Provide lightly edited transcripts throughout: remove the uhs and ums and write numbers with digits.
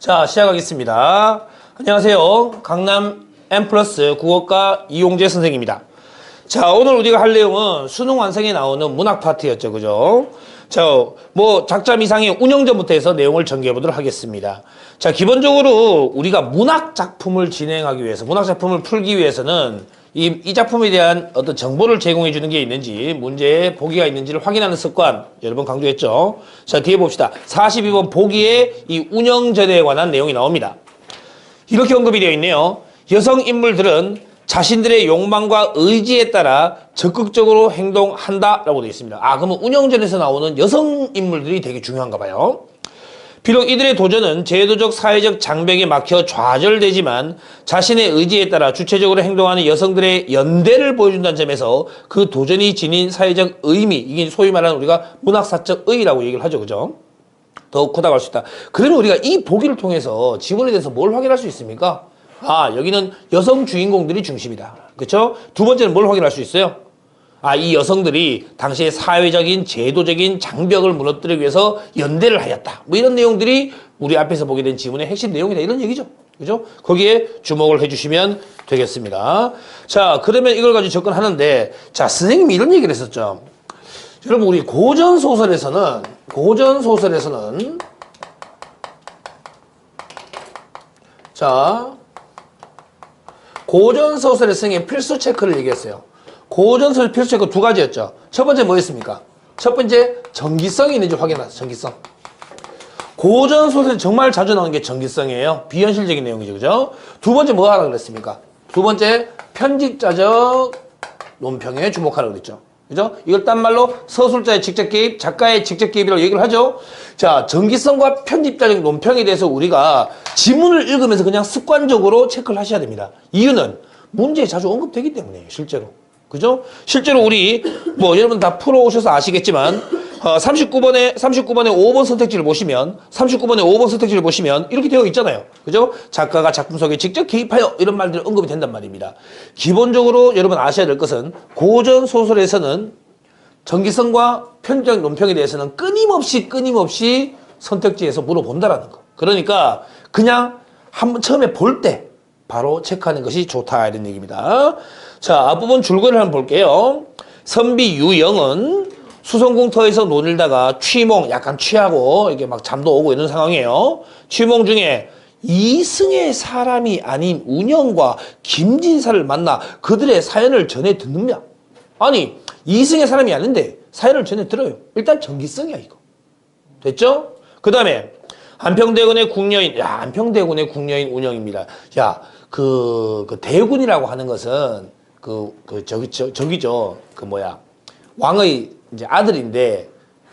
자, 시작하겠습니다. 안녕하세요. 강남 M+ 국어과 이용재 선생입니다. 자, 오늘 우리가 할 내용은 수능 완성에 나오는 문학 파트였죠. 그죠? 자, 뭐 작자 미상의 운영전부터 해서 내용을 전개해 보도록 하겠습니다. 자, 기본적으로 우리가 문학 작품을 진행하기 위해서, 문학 작품을 풀기 위해서는 이 작품에 대한 어떤 정보를 제공해 주는 게 있는지, 문제에 보기가 있는지를 확인하는 습관, 여러 번 강조했죠. 자, 뒤에 봅시다. 42번 보기에 이 운영전에 관한 내용이 나옵니다. 이렇게 언급이 되어 있네요. 여성 인물들은 자신들의 욕망과 의지에 따라 적극적으로 행동한다라고 되어 있습니다. 아, 그러면 운영전에서 나오는 여성 인물들이 되게 중요한가 봐요. 비록 이들의 도전은 제도적 사회적 장벽에 막혀 좌절되지만 자신의 의지에 따라 주체적으로 행동하는 여성들의 연대를 보여준다는 점에서 그 도전이 지닌 사회적 의미, 이게 소위 말하는 우리가 문학사적 의의라고 얘기를 하죠. 그죠? 더 크다고 할 수 있다. 그러면 우리가 이 보기를 통해서 지문에 대해서 뭘 확인할 수 있습니까? 아, 여기는 여성 주인공들이 중심이다. 그렇죠? 두 번째는 뭘 확인할 수 있어요? 아, 이 여성들이 당시의 사회적인 제도적인 장벽을 무너뜨리기 위해서 연대를 하였다. 뭐 이런 내용들이 우리 앞에서 보게 된 지문의 핵심 내용이다. 이런 얘기죠. 그죠? 거기에 주목을 해주시면 되겠습니다. 자, 그러면 이걸 가지고 접근하는데, 자, 선생님이 이런 얘기를 했었죠. 여러분, 우리 고전소설에서는 자, 고전소설의 승의 필수 체크를 얘기했어요. 고전소설 필수 체크 두 가지였죠. 첫 번째 뭐였습니까? 첫 번째, 정기성이 있는지 확인하세요. 정기성. 고전소설이 정말 자주 나오는 게 정기성이에요. 비현실적인 내용이죠. 그죠? 두 번째 뭐 하라고 그랬습니까? 두 번째, 편집자적 논평에 주목하라고 그랬죠. 그죠? 이걸 딴 말로 서술자의 직접 개입, 작가의 직접 개입이라고 얘기를 하죠. 자, 정기성과 편집자적 논평에 대해서 우리가 지문을 읽으면서 그냥 습관적으로 체크를 하셔야 됩니다. 이유는 문제에 자주 언급되기 때문이에요. 실제로. 그죠? 실제로 우리 뭐 여러분 다 풀어오셔서 아시겠지만 39번에 5번 선택지를 보시면 이렇게 되어 있잖아요. 그죠? 작가가 작품 속에 직접 개입하여 이런 말들이 언급이 된단 말입니다. 기본적으로 여러분 아셔야 될 것은 고전 소설에서는 정기성과 편집적 논평에 대해서는 끊임없이 선택지에서 물어본다라는 거. 그러니까 그냥 한번 처음에 볼 때 바로 체크하는 것이 좋다 이런 얘기입니다. 자, 앞부분 줄거리를 한번 볼게요. 선비 유영은 수성궁터에서 논일다가 취몽, 약간 취하고 이게 막 잠도 오고 이런 상황이에요. 취몽 중에 이승의 사람이 아닌 운영과 김진사를 만나 그들의 사연을 전해 듣는다. 아니, 이승의 사람이 아닌데 사연을 전해 들어요. 일단 정기성이야 이거. 됐죠? 그 다음에 안평대군의 궁녀인, 야, 안평대군의 궁녀인 운영입니다. 야, 그 대군이라고 하는 것은 저기죠. 왕의 이제 아들인데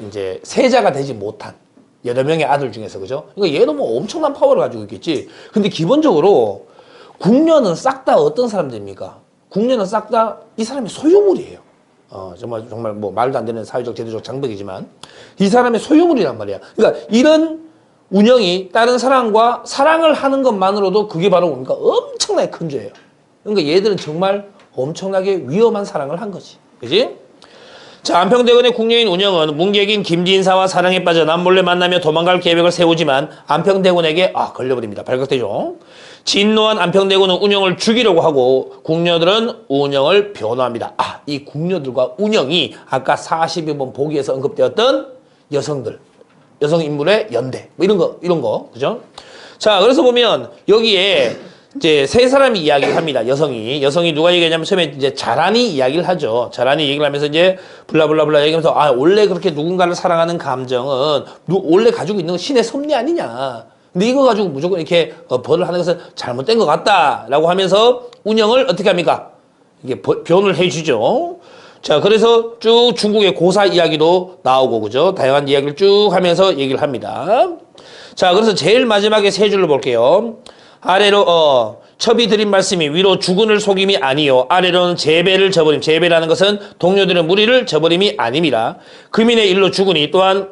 이제 세자가 되지 못한 여러 명의 아들 중에서, 그죠? 그러니까 얘도 뭐 엄청난 파워를 가지고 있겠지. 근데 기본적으로 궁녀는 싹 다 어떤 사람들입니까? 궁녀는 싹 다 이 사람의 소유물이에요. 정말 뭐 말도 안 되는 사회적 제도적 장벽이지만 이 사람의 소유물이란 말이야. 그러니까 이런 운영이 다른 사람과 사랑을 하는 것만으로도 그게 바로 뭡니까? 엄청나게 큰 죄예요. 그러니까 얘들은 정말 엄청나게 위험한 사랑을 한 거지. 그지? 자, 안평대군의 궁녀인 운영은 문객인 김진사와 사랑에 빠져 남몰래 만나며 도망갈 계획을 세우지만 안평대군에게 걸려버립니다. 발각되죠. 진노한 안평대군은 운영을 죽이려고 하고 궁녀들은 운영을 변호합니다. 이 궁녀들과 운영이 아까 42번 보기에서 언급되었던 여성 인물의 연대, 뭐 이런 거, 그죠? 자, 그래서 보면 여기에 이제 세 사람이 이야기를 합니다. 여성이 누가 얘기하냐면 처음에 이제 자란이 이야기를 하죠. 자란이 얘기를 하면서 이제 블라블라블라 얘기하면서 원래 그렇게 누군가를 사랑하는 감정은 원래 가지고 있는 건 신의 섭리 아니냐. 근데 이거 가지고 무조건 이렇게 벌을 하는 것은 잘못된 것 같다라고 하면서 운영을 어떻게 합니까? 이게 변을 해주죠. 자, 그래서 쭉 중국의 고사 이야기도 나오고, 그죠? 다양한 이야기를 쭉 하면서 얘기를 합니다. 자, 그래서 제일 마지막에 세 줄로 볼게요. 아래로, 첩이 드린 말씀이 위로 주군을 속임이 아니요. 아래로는 제배를 저버림. 제배라는 것은 동료들의 무리를 저버림이 아닙니다. 금인의 일로 주군이 또한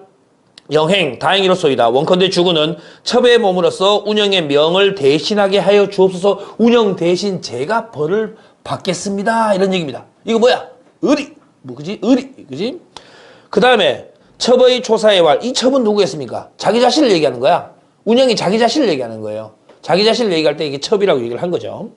영행, 다행이로소이다. 원컨대 주군은 첩의 몸으로서 운영의 명을 대신하게 하여 주옵소서. 운영 대신 제가 벌을 받겠습니다. 이런 얘기입니다. 이거 뭐야? 의리. 그지? 그지? 그 다음에 첩의 초사의 왈. 이 첩은 누구겠습니까? 자기 자신을 얘기하는 거야. 운영이 자기 자신을 얘기하는 거예요. 자기 자신을 얘기할 때 이게 첩이라고 얘기를 한 거죠.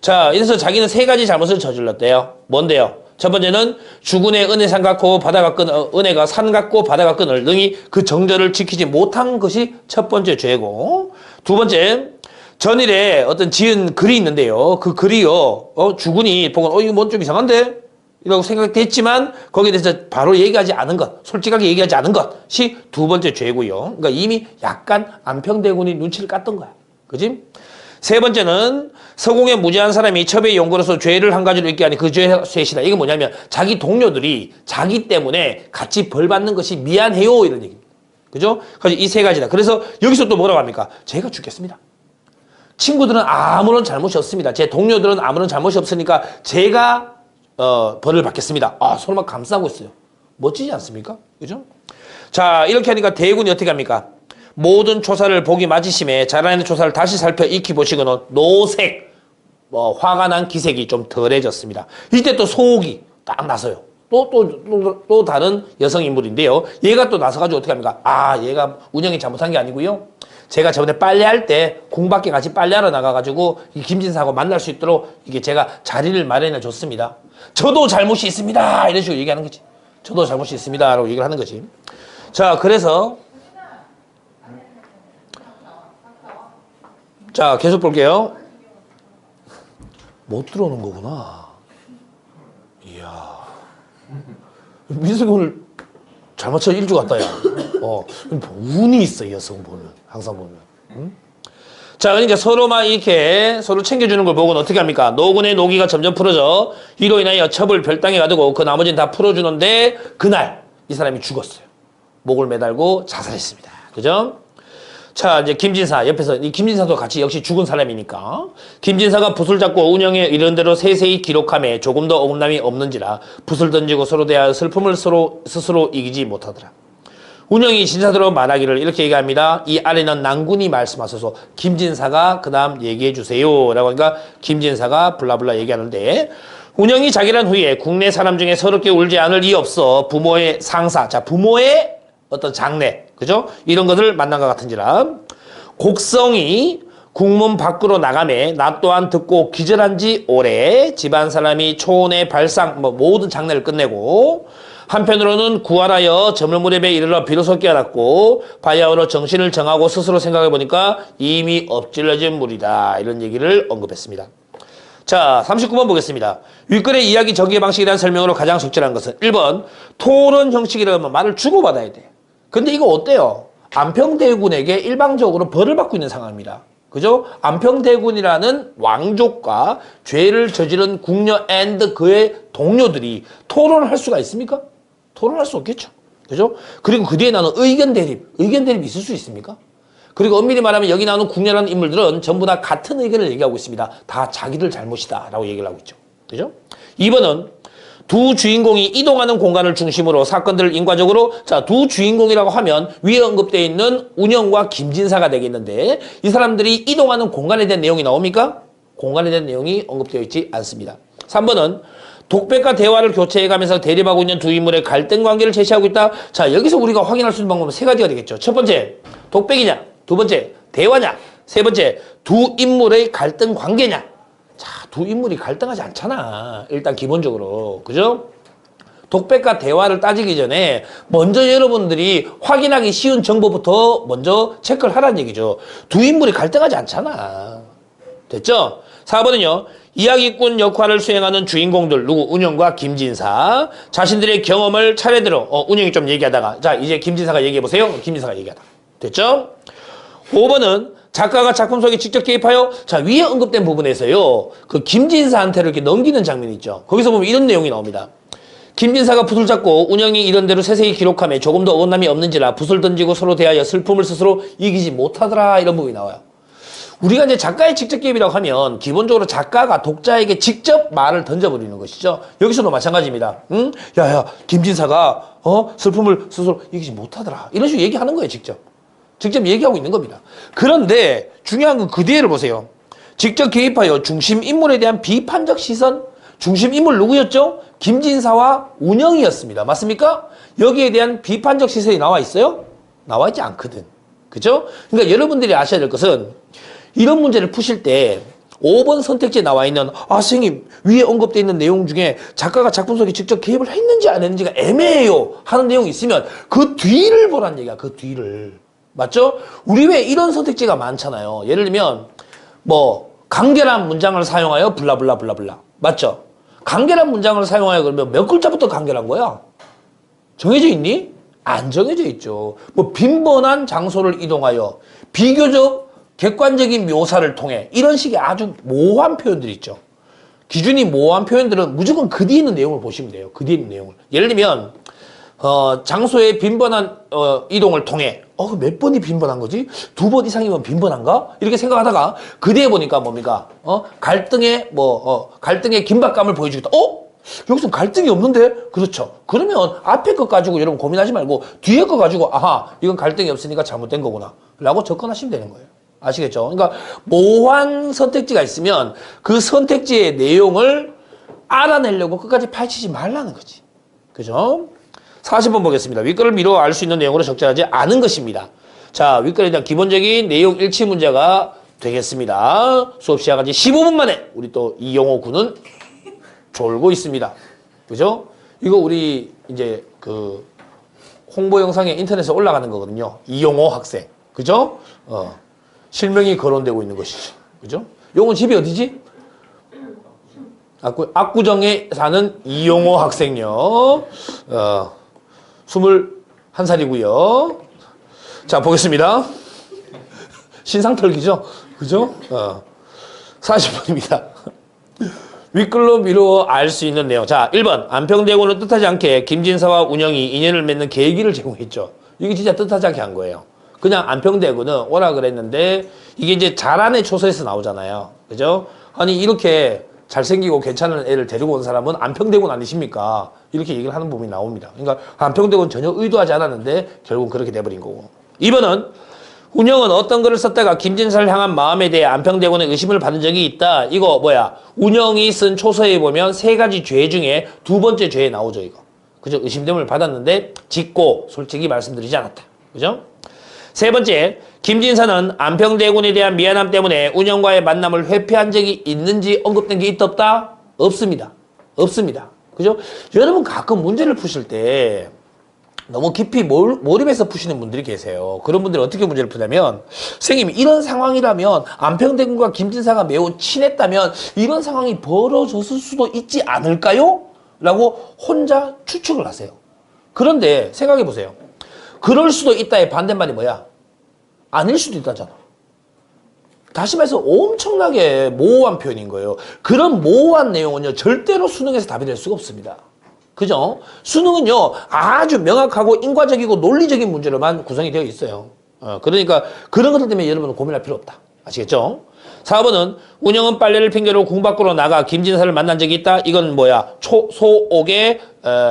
자, 이래서 자기는 세 가지 잘못을 저질렀대요. 뭔데요? 첫 번째는 주군의 은혜 산 같고 바다가 은혜가 산 같고 바다가 끈을 능히 그 정절을 지키지 못한 것이 첫 번째 죄고, 두 번째 전일에 어떤 지은 글이 있는데요. 그 글이요, 주군이 보고 이거 뭔 좀 이상한데? 이라고 생각됐지만 거기에 대해서 바로 얘기하지 않은 것, 솔직하게 얘기하지 않은 것이 두 번째 죄고요. 그러니까 이미 약간 안평대군이 눈치를 깠던 거야. 그지? 세 번째는 서공에 무지한 사람이 첩의 용거로서 죄를 한 가지로 있게 하니 그 죄의 셋이다. 이게 뭐냐면 자기 동료들이 자기 때문에 같이 벌 받는 것이 미안해요, 이런 얘기입니다. 그죠? 그래서 이 세 가지다. 그래서 여기서 또 뭐라고 합니까? 제가 죽겠습니다. 친구들은 아무런 잘못이 없습니다. 제 동료들은 아무런 잘못이 없으니까 제가 벌을 받겠습니다. 아, 서로 막 감싸고 있어요. 멋지지 않습니까? 그죠? 자, 이렇게 하니까 대군이 어떻게 합니까? 모든 조사를 보기 마치심에 자라나는 조사를 다시 살펴 익히 보시고는 노색, 화가 난 기색이 좀 덜해졌습니다. 이때 또 소옥이 딱 나서요. 또 다른 여성 인물인데요. 얘가 또 나서가지고 어떻게 합니까? 아, 얘가 운영이 잘못한 게 아니고요. 제가 저번에 빨래할 때 궁밖에 같이 빨래하러 나가가지고 이 김진사하고 만날 수 있도록 이게 제가 자리를 마련해 줬습니다. 저도 잘못이 있습니다. 이런 식으로 얘기하는 거지. 저도 잘못이 있습니다. 라고 얘기를 하는 거지. 자, 그래서 자, 계속 볼게요. 못 들어오는 거구나. 이야. 민석이 오늘 잘 맞춰 일주 갔다, 야. 운이 있어, 이 여성 보면. 항상 보면. 응? 자, 그러니까 서로만 이렇게 서로 챙겨주는 걸 보고는 어떻게 합니까? 노군의 노기가 점점 풀어져 이로 인하여 첩을 별당에 가두고 그 나머지는 다 풀어주는데 그날 이 사람이 죽었어요. 목을 매달고 자살했습니다. 그죠? 자, 이제 김진사 옆에서 이 김진사도 같이 역시 죽은 사람이니까 김진사가 붓을 잡고 운영에 이런 대로 세세히 기록함에 조금 더 어긋남이 없는지라 붓을 던지고 서로 대하여 슬픔을 스스로 이기지 못하더라. 운영이 진사대로 말하기를 이렇게 얘기합니다. 이 아래는 난군이 말씀하셔서 김진사가 그 다음 얘기해 주세요 라고 하니까 김진사가 블라블라 얘기하는데, 운영이 자기란 후에 국내 사람 중에 서럽게 울지 않을 이 없어 부모의 상사, 자, 부모의 어떤 장례, 그죠? 이런 것을 만난 것 같은지라 곡성이 국문 밖으로 나가매 나 또한 듣고 기절한 지 오래 집안 사람이 초혼의 발상 모든 장례를 끝내고 한편으로는 구하라여 저물 무렵에 이르러 비로소 깨어났고 바야흐로 정신을 정하고 스스로 생각해보니까 이미 엎질러진 물이다. 이런 얘기를 언급했습니다. 자, 39번 보겠습니다. 윗글의 이야기 전개 방식이라는 설명으로 가장 적절한 것은 1번 토론 형식이라면 말을 주고받아야 돼. 근데 이거 어때요? 안평대군에게 일방적으로 벌을 받고 있는 상황입니다. 그죠? 안평대군이라는 왕족과 죄를 저지른 궁녀 앤드 그의 동료들이 토론을 할 수가 있습니까? 토론할 수 없겠죠. 그죠? 그리고 그 뒤에 나오는 의견 대립이 있을 수 있습니까? 그리고 엄밀히 말하면 여기 나오는 궁녀라는 인물들은 전부 다 같은 의견을 얘기하고 있습니다. 다 자기들 잘못이다 라고 얘기를 하고 있죠. 그죠? 2번은 두 주인공이 이동하는 공간을 중심으로 사건들을 인과적으로, 자, 두 주인공이라고 하면 위에 언급되어 있는 운영과 김진사가 되겠는데 이 사람들이 이동하는 공간에 대한 내용이 나옵니까? 공간에 대한 내용이 언급되어 있지 않습니다. 3번은 독백과 대화를 교체해가면서 대립하고 있는 두 인물의 갈등 관계를 제시하고 있다. 자, 여기서 우리가 확인할 수 있는 방법은 세 가지가 되겠죠. 첫 번째, 독백이냐? 두 번째, 대화냐? 세 번째, 두 인물의 갈등 관계냐? 자, 두 인물이 갈등하지 않잖아. 일단 기본적으로. 그죠? 독백과 대화를 따지기 전에 먼저 여러분들이 확인하기 쉬운 정보부터 먼저 체크를 하라는 얘기죠. 두 인물이 갈등하지 않잖아. 됐죠? 4번은요. 이야기꾼 역할을 수행하는 주인공들, 누구? 운영과 김진사. 자신들의 경험을 차례대로 운영이 좀 얘기하다가, 자, 이제 김진사가 얘기해보세요. 김진사가 얘기하다. 됐죠? 5번은 작가가 작품 속에 직접 개입하여, 자, 위에 언급된 부분에서요, 그 김진사한테를 이렇게 넘기는 장면이 있죠. 거기서 보면 이런 내용이 나옵니다. 김진사가 붓을 잡고 운영이 이런 대로 세세히 기록하며 조금도 어긋남이 없는지라 붓을 던지고 서로 대하여 슬픔을 스스로 이기지 못하더라. 이런 부분이 나와요. 우리가 이제 작가의 직접 개입이라고 하면 기본적으로 작가가 독자에게 직접 말을 던져버리는 것이죠. 여기서도 마찬가지입니다. 응? 야, 김진사가 슬픔을 스스로 이기지 못하더라. 이런 식으로 얘기하는 거예요. 직접 얘기하고 있는 겁니다. 그런데 중요한 건 그 뒤에를 보세요. 직접 개입하여 중심 인물에 대한 비판적 시선, 중심 인물 누구였죠? 김진사와 운영이었습니다. 맞습니까? 여기에 대한 비판적 시선이 나와 있어요? 나와 있지 않거든. 그죠? 그러니까 여러분들이 아셔야 될 것은 이런 문제를 푸실 때 5번 선택지에 나와 있는 선생님 위에 언급되어 있는 내용 중에 작가가 작품 속에 직접 개입을 했는지 안 했는지가 애매해요 하는 내용이 있으면 그 뒤를 보란 얘기야. 그 뒤를. 맞죠? 우리 왜 이런 선택지가 많잖아요. 예를 들면 뭐 간결한 문장을 사용하여 블라블라블라블라. 맞죠? 간결한 문장을 사용하여 그러면 몇 글자부터 간결한 거야? 정해져 있니? 안 정해져 있죠. 뭐 빈번한 장소를 이동하여 비교적 객관적인 묘사를 통해 이런 식의 아주 모호한 표현들이 있죠. 기준이 모호한 표현들은 무조건 그 뒤에 있는 내용을 보시면 돼요. 그 뒤에 있는 내용을. 예를 들면 장소의 빈번한 이동을 통해 몇 번이 빈번한 거지? 2번 이상이면 빈번한가? 이렇게 생각하다가 그 뒤에 보니까 뭡니까? 갈등의 긴박감을 보여주겠다. 여기서 갈등이 없는데? 그렇죠. 그러면 앞에 것 가지고 여러분 고민하지 말고 뒤에 거 가지고 이건 갈등이 없으니까 잘못된 거구나 라고 접근하시면 되는 거예요. 아시겠죠? 그러니까 모호한 선택지가 있으면 그 선택지의 내용을 알아내려고 끝까지 파헤치지 말라는 거지. 그죠? 40번 보겠습니다. 윗글을 미루어 알 수 있는 내용으로 적절하지 않은 것입니다. 자, 윗글에 대한 기본적인 내용 일치 문제가 되겠습니다. 수업 시작한 지 15분 만에 우리 또 이용호 군은 졸고 있습니다. 그죠? 이거 우리 이제 그 홍보 영상에 인터넷에 올라가는 거거든요. 이용호 학생. 그죠? 실명이 거론되고 있는 것이죠. 그죠? 용은 집이 어디지? 압구정에 사는 이용호 학생요. 21살이고요. 자, 보겠습니다. 신상털기죠? 그죠? 40번입니다. 윗글로 미루어 알 수 있는 내용. 자, 1번. 안평대고는 뜻하지 않게 김진사와 운영이 인연을 맺는 계기를 제공했죠. 이게 진짜 뜻하지 않게 한 거예요. 그냥 안평대고는 오라 그랬는데 이게 이제 잘하는 초서에서 나오잖아요. 그죠? 아니 이렇게 잘생기고 괜찮은 애를 데리고 온 사람은 안평대고는 아니십니까? 이렇게 얘기를 하는 부분이 나옵니다. 그러니까 안평대고는 전혀 의도하지 않았는데 결국은 그렇게 돼버린 거고. 2번은 운영은 어떤 글을 썼다가 김진사를 향한 마음에 대해 안평대고는 의심을 받은 적이 있다. 이거 뭐야? 운영이 쓴 초서에 보면 3가지 죄 중에 2번째 죄에 나오죠. 이거. 그죠? 의심됨을 받았는데 짓고 솔직히 말씀드리지 않았다. 그죠? 3번째, 김진사는 안평대군에 대한 미안함 때문에 운영과의 만남을 회피한 적이 있는지 언급된 게 있다 없다? 없습니다. 없습니다. 그죠? 여러분 가끔 문제를 푸실 때 너무 깊이 몰입해서 푸시는 분들이 계세요. 그런 분들이 어떻게 문제를 푸냐면 선생님 이런 상황이라면 안평대군과 김진사가 매우 친했다면 이런 상황이 벌어졌을 수도 있지 않을까요? 라고 혼자 추측을 하세요. 그런데 생각해 보세요. 그럴 수도 있다의 반대말이 뭐야? 아닐 수도 있다잖아. 다시 말해서 엄청나게 모호한 표현인 거예요. 그런 모호한 내용은요, 절대로 수능에서 답이 될 수가 없습니다. 그죠? 수능은요, 아주 명확하고 인과적이고 논리적인 문제로만 구성이 되어 있어요. 그러니까 그런 것들 때문에 여러분은 고민할 필요 없다. 아시겠죠? 4번은 운영은 빨래를 핑계로 궁 밖으로 나가 김진사를 만난 적이 있다. 이건 뭐야? 소옥의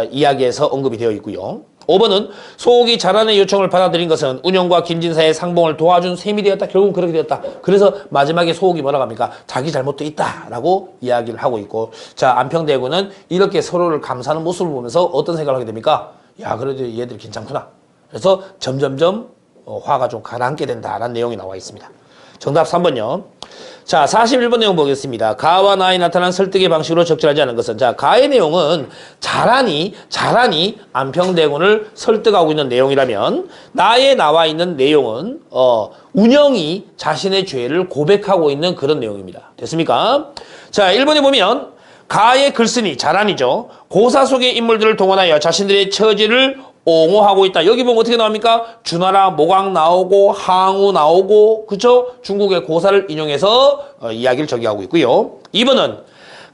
이야기에서 언급이 되어 있고요. 5번은 소옥이 자란의 요청을 받아들인 것은 운영과 김진사의 상봉을 도와준 셈이 되었다. 결국은 그렇게 되었다. 그래서 마지막에 소옥이 뭐라고 합니까? 자기 잘못도 있다라고 이야기를 하고 있고, 자, 안평대군은 이렇게 서로를 감싸는 모습을 보면서 어떤 생각을 하게 됩니까? 야, 그래도 얘들 괜찮구나. 그래서 점점점 화가 좀 가라앉게 된다라는 내용이 나와 있습니다. 정답 3번요. 자, 41번 내용 보겠습니다. 가와 나에 나타난 설득의 방식으로 적절하지 않은 것은, 자, 가의 내용은 자란이 안평대군을 설득하고 있는 내용이라면, 나에 나와 있는 내용은 운영이 자신의 죄를 고백하고 있는 그런 내용입니다. 됐습니까? 자, 1번에 보면 가의 글쓴이 자란이죠. 고사 속의 인물들을 동원하여 자신들의 처지를 옹호하고 있다. 여기 보면 어떻게 나옵니까? 주나라 모강 나오고 항우 나오고, 그쵸? 중국의 고사를 인용해서 이야기를 저기하고 있고요. 2번은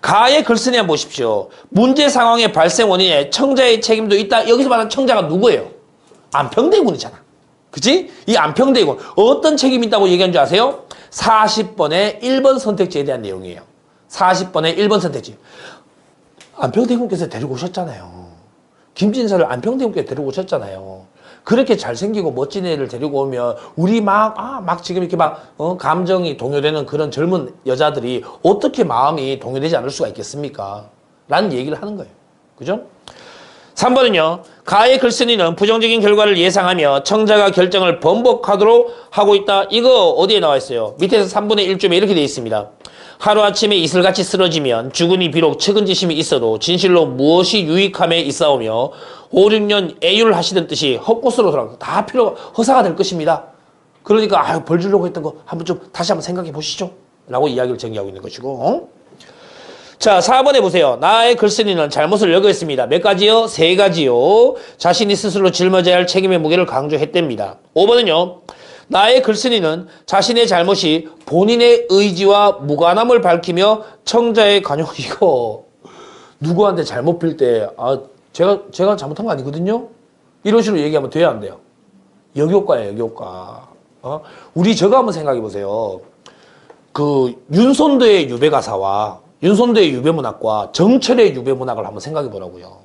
가의 글쓴이 한번 보십시오. 문제 상황의 발생 원인에 청자의 책임도 있다. 여기서 말하는 청자가 누구예요? 안평대군이잖아. 그치? 이 안평대군 어떤 책임이 있다고 얘기한 줄 아세요? 40번의 1번 선택지에 대한 내용이에요. 40번의 1번 선택지. 안평대군께서 데리고 오셨잖아요. 김진사를 안평대군께 데리고 오셨잖아요. 그렇게 잘생기고 멋진 애를 데리고 오면 우리 막 지금 이렇게 감정이 동요되는 그런 젊은 여자들이 어떻게 마음이 동요되지 않을 수가 있겠습니까? 라는 얘기를 하는 거예요. 그죠? 3번은요. 가의 글쓴이는 부정적인 결과를 예상하며 청자가 결정을 번복하도록 하고 있다. 이거 어디에 나와 있어요? 밑에서 3분의 1점에 이렇게 되어 있습니다. 하루아침에 이슬같이 쓰러지면 죽으니 비록 측은지심이 있어도 진실로 무엇이 유익함에 있사오며 5, 6년 애율하시던 뜻이 헛것으로 돌아가 다 허사가 될 것입니다. 그러니까 벌 주려고 했던 거 다시 한번 생각해 보시죠. 라고 이야기를 전개하고 있는 것이고. 자, 4번에 보세요. 나의 글쓴이는 잘못을 여겼습니다. 몇 가지요? 3가지요. 자신이 스스로 짊어져야 할 책임의 무게를 강조했답니다. 5번은요. 나의 글쓴이는 자신의 잘못이 본인의 의지와 무관함을 밝히며 청자의 관용 이거 누구한테 잘못 빌 때 제가 잘못한 거 아니거든요. 이런 식으로 얘기하면 돼야 안 돼요. 역효과예요, 역효과. 우리 저거 한번 생각해 보세요. 그 윤손도의 유배가사와 윤손도의 유배문학과 정철의 유배문학을 한번 생각해 보라고요.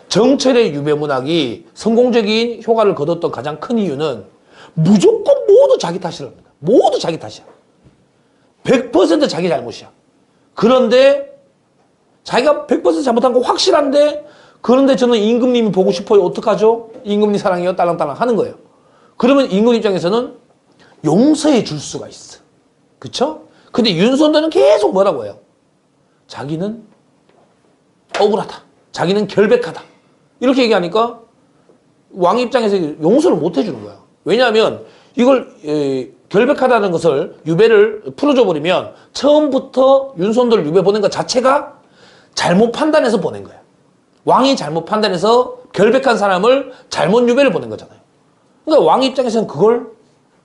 정철의 유배문학이 성공적인 효과를 거뒀던 가장 큰 이유는 무조건 모두 자기 탓이랍니다. 모두 자기 탓이야. 100% 자기 잘못이야. 그런데 자기가 100% 잘못한 거 확실한데 그런데 저는 임금님이 보고 싶어요. 어떡하죠? 임금님 사랑해요. 딸랑딸랑 하는 거예요. 그러면 임금 입장에서는 용서해 줄 수가 있어. 그쵸? 근데 윤선도는 계속 뭐라고 해요? 자기는 억울하다. 자기는 결백하다. 이렇게 얘기하니까 왕 입장에서 용서를 못 해주는 거야. 왜냐하면 이걸 결백하다는 것을 유배를 풀어줘 버리면 처음부터 윤선도를 유배 보낸 것 자체가 잘못 판단해서 보낸 거야. 왕이 잘못 판단해서 결백한 사람을 잘못 유배를 보낸 거잖아요. 그러니까 왕 입장에서는 그걸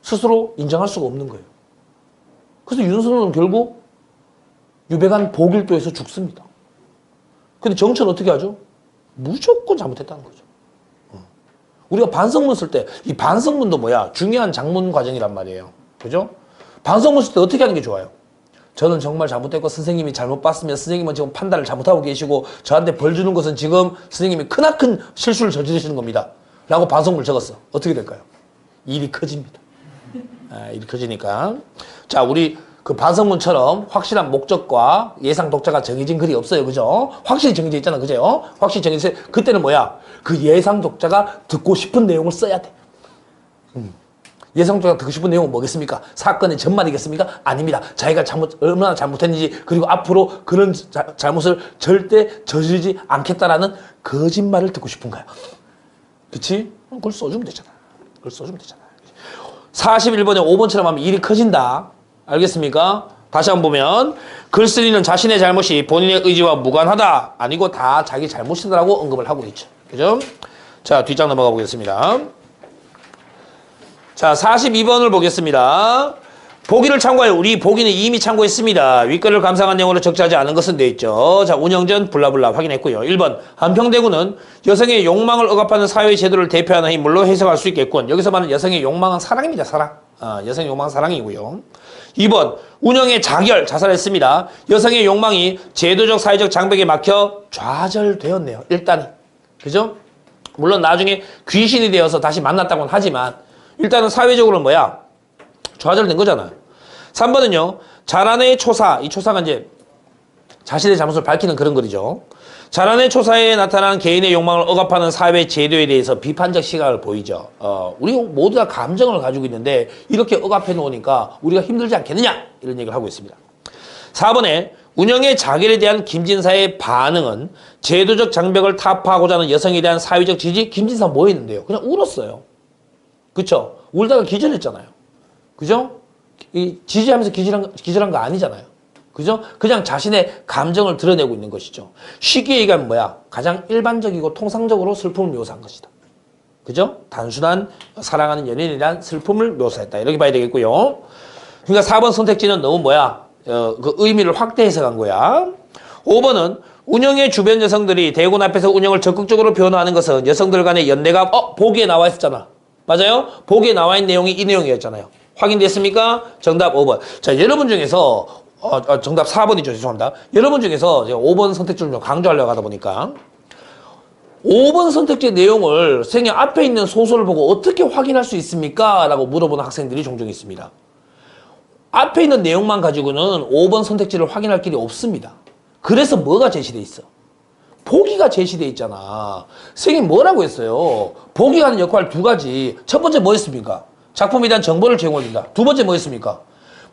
스스로 인정할 수가 없는 거예요. 그래서 윤선도는 결국 유배간 보길도에서 죽습니다. 근데 정철은 어떻게 하죠? 무조건 잘못했다는 거죠. 우리가 반성문 쓸 때 이 반성문도 뭐야? 중요한 작문 과정이란 말이에요. 그죠? 반성문 쓸 때 어떻게 하는 게 좋아요? 저는 정말 잘못했고 선생님이 잘못 봤으면 선생님은 지금 판단을 잘못하고 계시고 저한테 벌 주는 것은 지금 선생님이 크나큰 실수를 저지르시는 겁니다. 라고 반성문을 적었어. 어떻게 될까요? 일이 커집니다. 일이 커지니까. 자, 우리 그 반성문처럼 확실한 목적과 예상 독자가 정해진 글이 없어요. 그죠? 확실히 정해져 있잖아. 그죠? 확실히 정해져 있어요. 그때는 뭐야? 그 예상 독자가 듣고 싶은 내용을 써야 돼. 예상 독자가 듣고 싶은 내용은 뭐겠습니까? 사건의 전말이겠습니까? 아닙니다. 자기가 얼마나 잘못했는지 그리고 앞으로 그런 잘못을 절대 저지르지 않겠다라는 거짓말을 듣고 싶은 거야. 그치? 그걸 써주면 되잖아. 그걸 써주면 되잖아. 41번에 5번처럼 하면 일이 커진다. 알겠습니까? 다시 한번 보면 글쓴이는 자신의 잘못이 본인의 의지와 무관하다. 아니고 다 자기 잘못이다라고 언급을 하고 있죠. 그죠? 자, 뒷장 넘어가 보겠습니다. 자, 42번을 보겠습니다. 보기를 참고하여 우리 보기는 이미 참고했습니다. 윗글을 감상한 내용으로 적재하지 않은 것은 되어 있죠. 자, 운영전 블라블라 확인했고요. 1번 한평대군은 여성의 욕망을 억압하는 사회의 제도를 대표하는 힘물로 해석할 수 있겠군. 여기서 말하는 여성의 욕망은 사랑입니다. 사랑. 여성의 욕망은 사랑이고요. 2번 운영의 자결 자살했습니다. 여성의 욕망이 제도적 사회적 장벽에 막혀 좌절되었네요. 일단은. 그죠? 물론 나중에 귀신이 되어서 다시 만났다고는 하지만 일단은 사회적으로는 뭐야? 좌절된 거잖아요. 3번은요. 자란의 초사. 이 초사가 이제 자신의 잘못을 밝히는 그런 글이죠. 자란의 초사에 나타난 개인의 욕망을 억압하는 사회 제도에 대해서 비판적 시각을 보이죠. 우리 모두 다 감정을 가지고 있는데 이렇게 억압해 놓으니까 우리가 힘들지 않겠느냐? 이런 얘기를 하고 있습니다. 4번에 운영의 자결에 대한 김진사의 반응은 제도적 장벽을 타파하고자 하는 여성에 대한 사회적 지지. 김진사 뭐 했는데요? 그냥 울었어요. 그쵸? 울다가 기절했잖아요. 그죠? 이 지지하면서 기절한 거 아니잖아요. 그죠? 그냥 자신의 감정을 드러내고 있는 것이죠. 쉽게 얘기하면 뭐야? 가장 일반적이고 통상적으로 슬픔을 묘사한 것이다. 그죠? 단순한 사랑하는 연인에 대한 슬픔을 묘사했다. 이렇게 봐야 되겠고요. 그러니까 4번 선택지는 너무 뭐야? 그 의미를 확대 해석한 거야. 5번은 운영의 주변 여성들이 대군 앞에서 운영을 적극적으로 변호하는 것은 여성들 간의 연대가 보기에 나와 있었잖아. 맞아요? 보기에 나와 있는 내용이 이 내용이었잖아요. 확인됐습니까? 정답 5번. 자, 여러분 중에서 정답 4번이죠. 죄송합니다. 여러분 중에서 제가 5번 선택지를 좀 강조하려고 하다 보니까 5번 선택지의 내용을 선생님 앞에 있는 소설을 보고 어떻게 확인할 수 있습니까? 라고 물어보는 학생들이 종종 있습니다. 앞에 있는 내용만 가지고는 5번 선택지를 확인할 길이 없습니다. 그래서 뭐가 제시돼 있어? 보기가 제시돼 있잖아. 선생님 뭐라고 했어요? 보기가 하는 역할 두 가지. 첫 번째 뭐였습니까? 작품에 대한 정보를 제공해준다. 두 번째 뭐였습니까?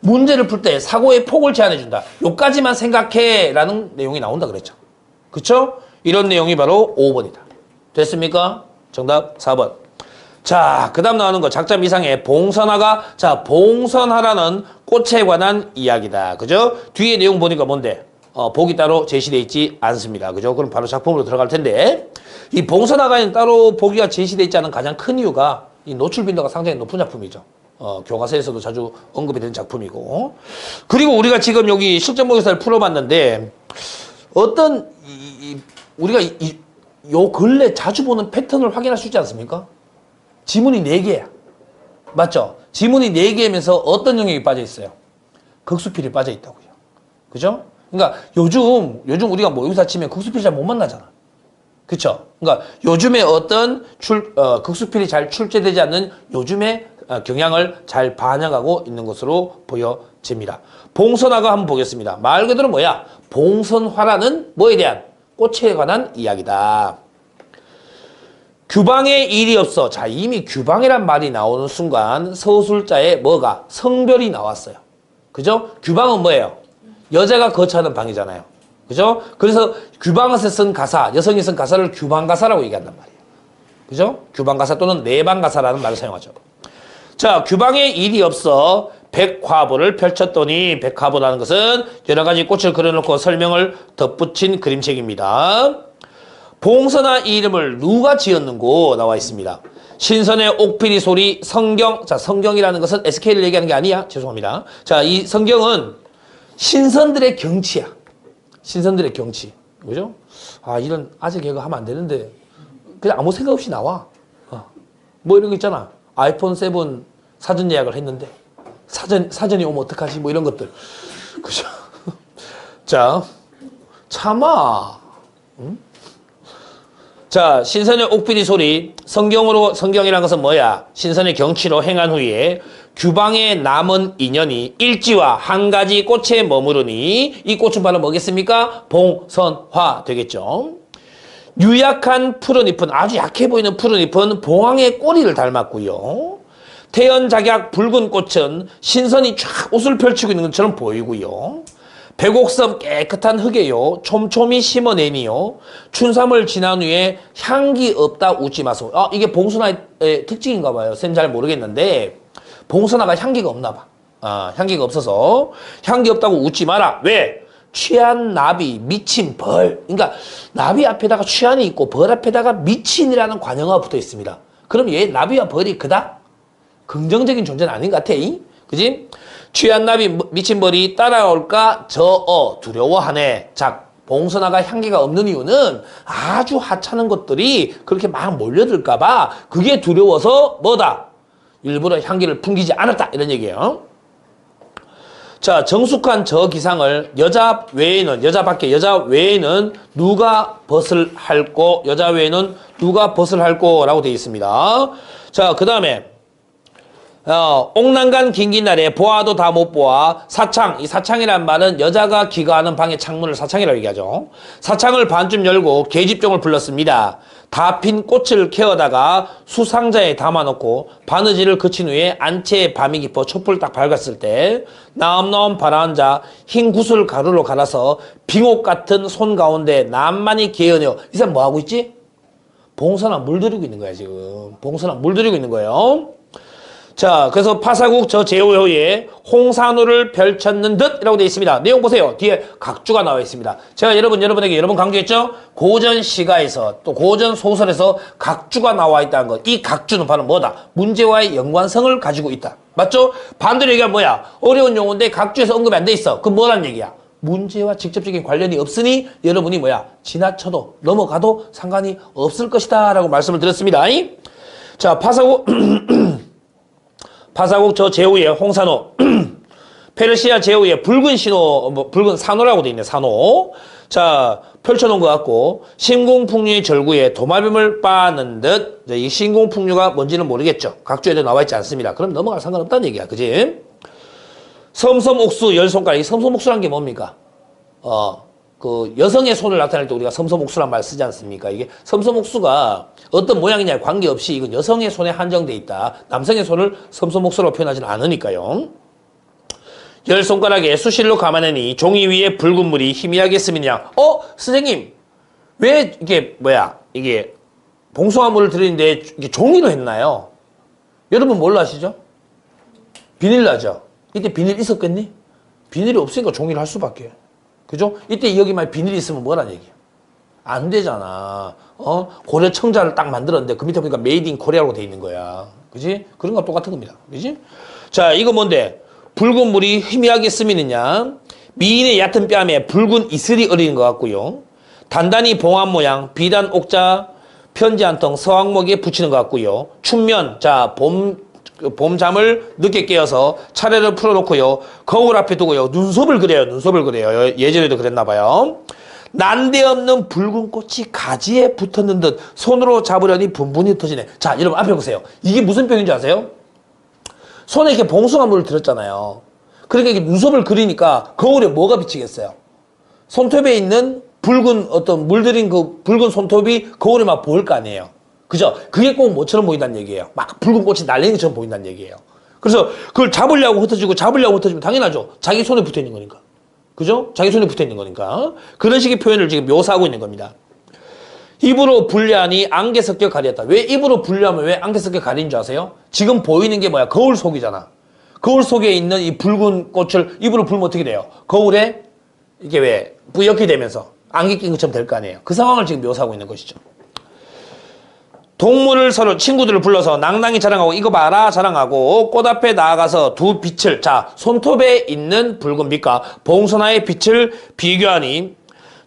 문제를 풀 때 사고의 폭을 제한해준다. 요까지만 생각해 라는 내용이 나온다 그랬죠. 그쵸? 이런 내용이 바로 5번이다. 됐습니까? 정답 4번. 자, 그 다음 나오는 거 작자 미상의 봉선화가, 자, 봉선화라는 꽃에 관한 이야기다. 그죠? 뒤에 내용 보니까 뭔데? 복이 따로 제시되어 있지 않습니다. 그죠? 그럼 바로 작품으로 들어갈 텐데, 이 봉선화가에는 따로 보기가 제시되어 있지 않은 가장 큰 이유가 이 노출 빈도가 상당히 높은 작품이죠. 교과서에서도 자주 언급이 되는 작품이고. 그리고 우리가 지금 여기 실전 모의고사를 풀어봤는데, 어떤, 우리가 요 근래 자주 보는 패턴을 확인할 수 있지 않습니까? 지문이 4개야. 맞죠? 지문이 4개면서 어떤 영역이 빠져 있어요? 극수필이 빠져 있다고요. 그죠? 그러니까 요즘 우리가 모의고사 치면 극수필 잘 못 만나잖아. 그쵸? 그러니까 요즘에 어떤 극수필이 잘 출제되지 않는 요즘의 경향을 잘 반영하고 있는 것으로 보여집니다. 봉선화가 한번 보겠습니다. 말 그대로 뭐야? 봉선화라는 뭐에 대한? 꽃에 관한 이야기다. 규방에 일이 없어. 자, 이미 규방이란 말이 나오는 순간 서술자에 뭐가? 성별이 나왔어요. 그죠? 규방은 뭐예요? 여자가 거처하는 방이잖아요. 그죠? 그래서 규방에서 쓴 가사, 여성이 쓴 가사를 규방가사라고 얘기한단 말이에요. 그죠? 규방가사 또는 내방가사라는 말을 사용하죠. 자, 규방에 일이 없어 백화보를 펼쳤더니, 백화보라는 것은 여러 가지 꽃을 그려놓고 설명을 덧붙인 그림책입니다. 봉선화 이 이름을 누가 지었는고 나와 있습니다. 신선의 옥피리 소리 성경. 자, 성경이라는 것은 SK를 얘기하는 게 아니야. 죄송합니다. 자, 이 성경은 신선들의 경치야. 신선들의 경치. 그죠? 아, 이런 아재 개그 하면 안 되는데 그냥 아무 생각 없이 나와. 뭐 이런 거 있잖아. 아이폰 7 사전 예약을 했는데 사전이 오면 어떡하지? 뭐 이런 것들. 그죠? 자, 참아. 응? 자, 신선의 옥비리 소리. 성경이라는 것은 뭐야? 신선의 경치로 행한 후에 규방에 남은 인연이 일지와 한 가지 꽃에 머무르니 이 꽃은 바로 뭐겠습니까? 봉선화 되겠죠. 유약한 푸른 잎은, 아주 약해 보이는 푸른 잎은 봉황의 꼬리를 닮았고요. 태연작약 붉은 꽃은 신선이 쫙 옷을 펼치고 있는 것처럼 보이고요. 백옥섬 깨끗한 흙에요. 촘촘히 심어내니요. 춘삼을 지난 후에 향기 없다 웃지 마소. 이게 봉선화의 특징인가 봐요. 쌤 잘 모르겠는데 봉선화가 향기가 없나 봐. 향기가 없어서 향기 없다고 웃지 마라. 왜? 취한 나비, 미친 벌. 그러니까 나비 앞에다가 취한이 있고 벌 앞에다가 미친이라는 관형어가 붙어 있습니다. 그럼 얘 나비와 벌이 그닥 긍정적인 존재는 아닌 것 같아. 그지? 취한 나비, 미친 벌이 따라올까 두려워하네. 자, 봉선화가 향기가 없는 이유는 아주 하찮은 것들이 그렇게 막 몰려들까 봐 그게 두려워서 뭐다? 일부러 향기를 풍기지 않았다. 이런 얘기예요. 자, 정숙한 저 기상을 여자 외에는 누가 벗을 할꼬, 여자 외에는 누가 벗을 할꼬라고 되어 있습니다. 자, 그 다음에 옥난간 긴긴 날에 보아도 다 못 보아. 사창, 이 사창이란 말은 여자가 귀가하는 방의 창문을 사창이라고 얘기하죠. 사창을 반쯤 열고 계집종을 불렀습니다. 다 핀 꽃을 캐어다가 수상자에 담아놓고 바느질을 그친 후에 안채에 밤이 깊어 촛불 딱 밝았을 때 나엄나엄 발아앉아 흰 구슬 가루로 갈아서 빙옥 같은 손 가운데 남만이 개어내어. 이 사람 뭐하고 있지? 봉선화 물들이고 있는 거야 지금. 봉선화 물들이고 있는 거예요. 자, 그래서 파사국 저 제후에 홍산호를 펼쳤는 듯이라고 되어 있습니다. 내용 보세요. 뒤에 각주가 나와 있습니다. 제가 여러분에게 여러 번 강조했죠? 고전 시가에서 또 고전 소설에서 각주가 나와 있다는 것. 이 각주는 바로 뭐다? 문제와의 연관성을 가지고 있다. 맞죠? 반대로 얘기하면 뭐야? 어려운 용어인데 각주에서 언급이 안 돼 있어. 그럼 뭐라는 얘기야? 문제와 직접적인 관련이 없으니 여러분이 뭐야? 지나쳐도 넘어가도 상관이 없을 것이다 라고 말씀을 드렸습니다. 자, 파사국 저 제후의 홍산호 페르시아 제후의 붉은 신호, 붉은 산호라고 돼 있네. 산호. 자, 펼쳐놓은 것 같고 신공풍류의 절구에 도마뱀을 빠는 듯. 이 신공풍류가 뭔지는 모르겠죠. 각주에도 나와 있지 않습니다. 그럼 넘어갈 상관없다는 얘기야. 그지? 섬섬옥수 10손가락. 이 섬섬옥수란 게 뭡니까? 그 여성의 손을 나타낼 때 우리가 섬소목수란 말 쓰지 않습니까? 이게 섬소목수가 어떤 모양이냐에 관계없이 이건 여성의 손에 한정돼 있다. 남성의 손을 섬소목수로 표현하지는 않으니까요. 열 손가락에 수실로 감아내니 종이 위에 붉은 물이 희미하게 스미냐. 선생님 왜 이게 이게 봉숭아물을 들이는데 이게 종이로 했나요? 여러분 뭘로 하시죠? 비닐로 하죠. 이때 비닐 있었겠니? 비닐이 없으니까 종이를 할 수밖에. 그죠? 이때 여기만 비닐이 있으면 뭐란 얘기야? 안 되잖아. 고려 청자를 딱 만들었는데 그 밑에 보니까 메이드 인 코리아로 돼 있는 거야. 그지? 그런 거 똑같은 겁니다. 그지? 자, 이거 뭔데? 붉은 물이 희미하게 스미느냐? 미인의 얕은 뺨에 붉은 이슬이 어리는 것 같고요. 단단히 봉합 모양, 비단 옥자, 편지 한 통 서왕목에 붙이는 것 같고요. 춘면, 자, 봄잠을 늦게 깨어서 차례를 풀어놓고요. 거울 앞에 두고요. 눈썹을 그려요. 눈썹을 그려요. 예전에도 그랬나 봐요. 난데없는 붉은 꽃이 가지에 붙었는 듯 손으로 잡으려니 분분히 터지네. 자, 여러분 앞에 보세요. 이게 무슨 표현인지 아세요? 손에 이렇게 봉숭아물을 들었잖아요. 그러니까 이게 눈썹을 그리니까 거울에 뭐가 비치겠어요? 손톱에 있는 붉은 어떤 물들인 그 붉은 손톱이 거울에 막 보일 거 아니에요. 그죠? 그게 꼭 뭐처럼 보인다는 얘기예요. 막 붉은 꽃이 날리는 것처럼 보인다는 얘기예요. 그래서 그걸 잡으려고 흩어지면 당연하죠. 자기 손에 붙어 있는 거니까. 그죠? 자기 손에 붙어 있는 거니까. 그런 식의 표현을 지금 묘사하고 있는 겁니다. 입으로 분리하니 안개 섞여 가렸다. 왜 입으로 분리하면 왜 안개 섞여 가린 줄 아세요? 지금 보이는 게 뭐야? 거울 속이잖아. 거울 속에 있는 이 붉은 꽃을 입으로 불면 어떻게 돼요? 거울에 이게 왜 뿌옇게 되면서 안개 낀 것처럼 될 거 아니에요. 그 상황을 지금 묘사하고 있는 것이죠. 동물을 서로 친구들을 불러서 낭낭히 자랑하고 이거 봐라 자랑하고 꽃 앞에 나아가서 두 빛을 자 손톱에 있는 붉은 빛과 봉선화의 빛을 비교하니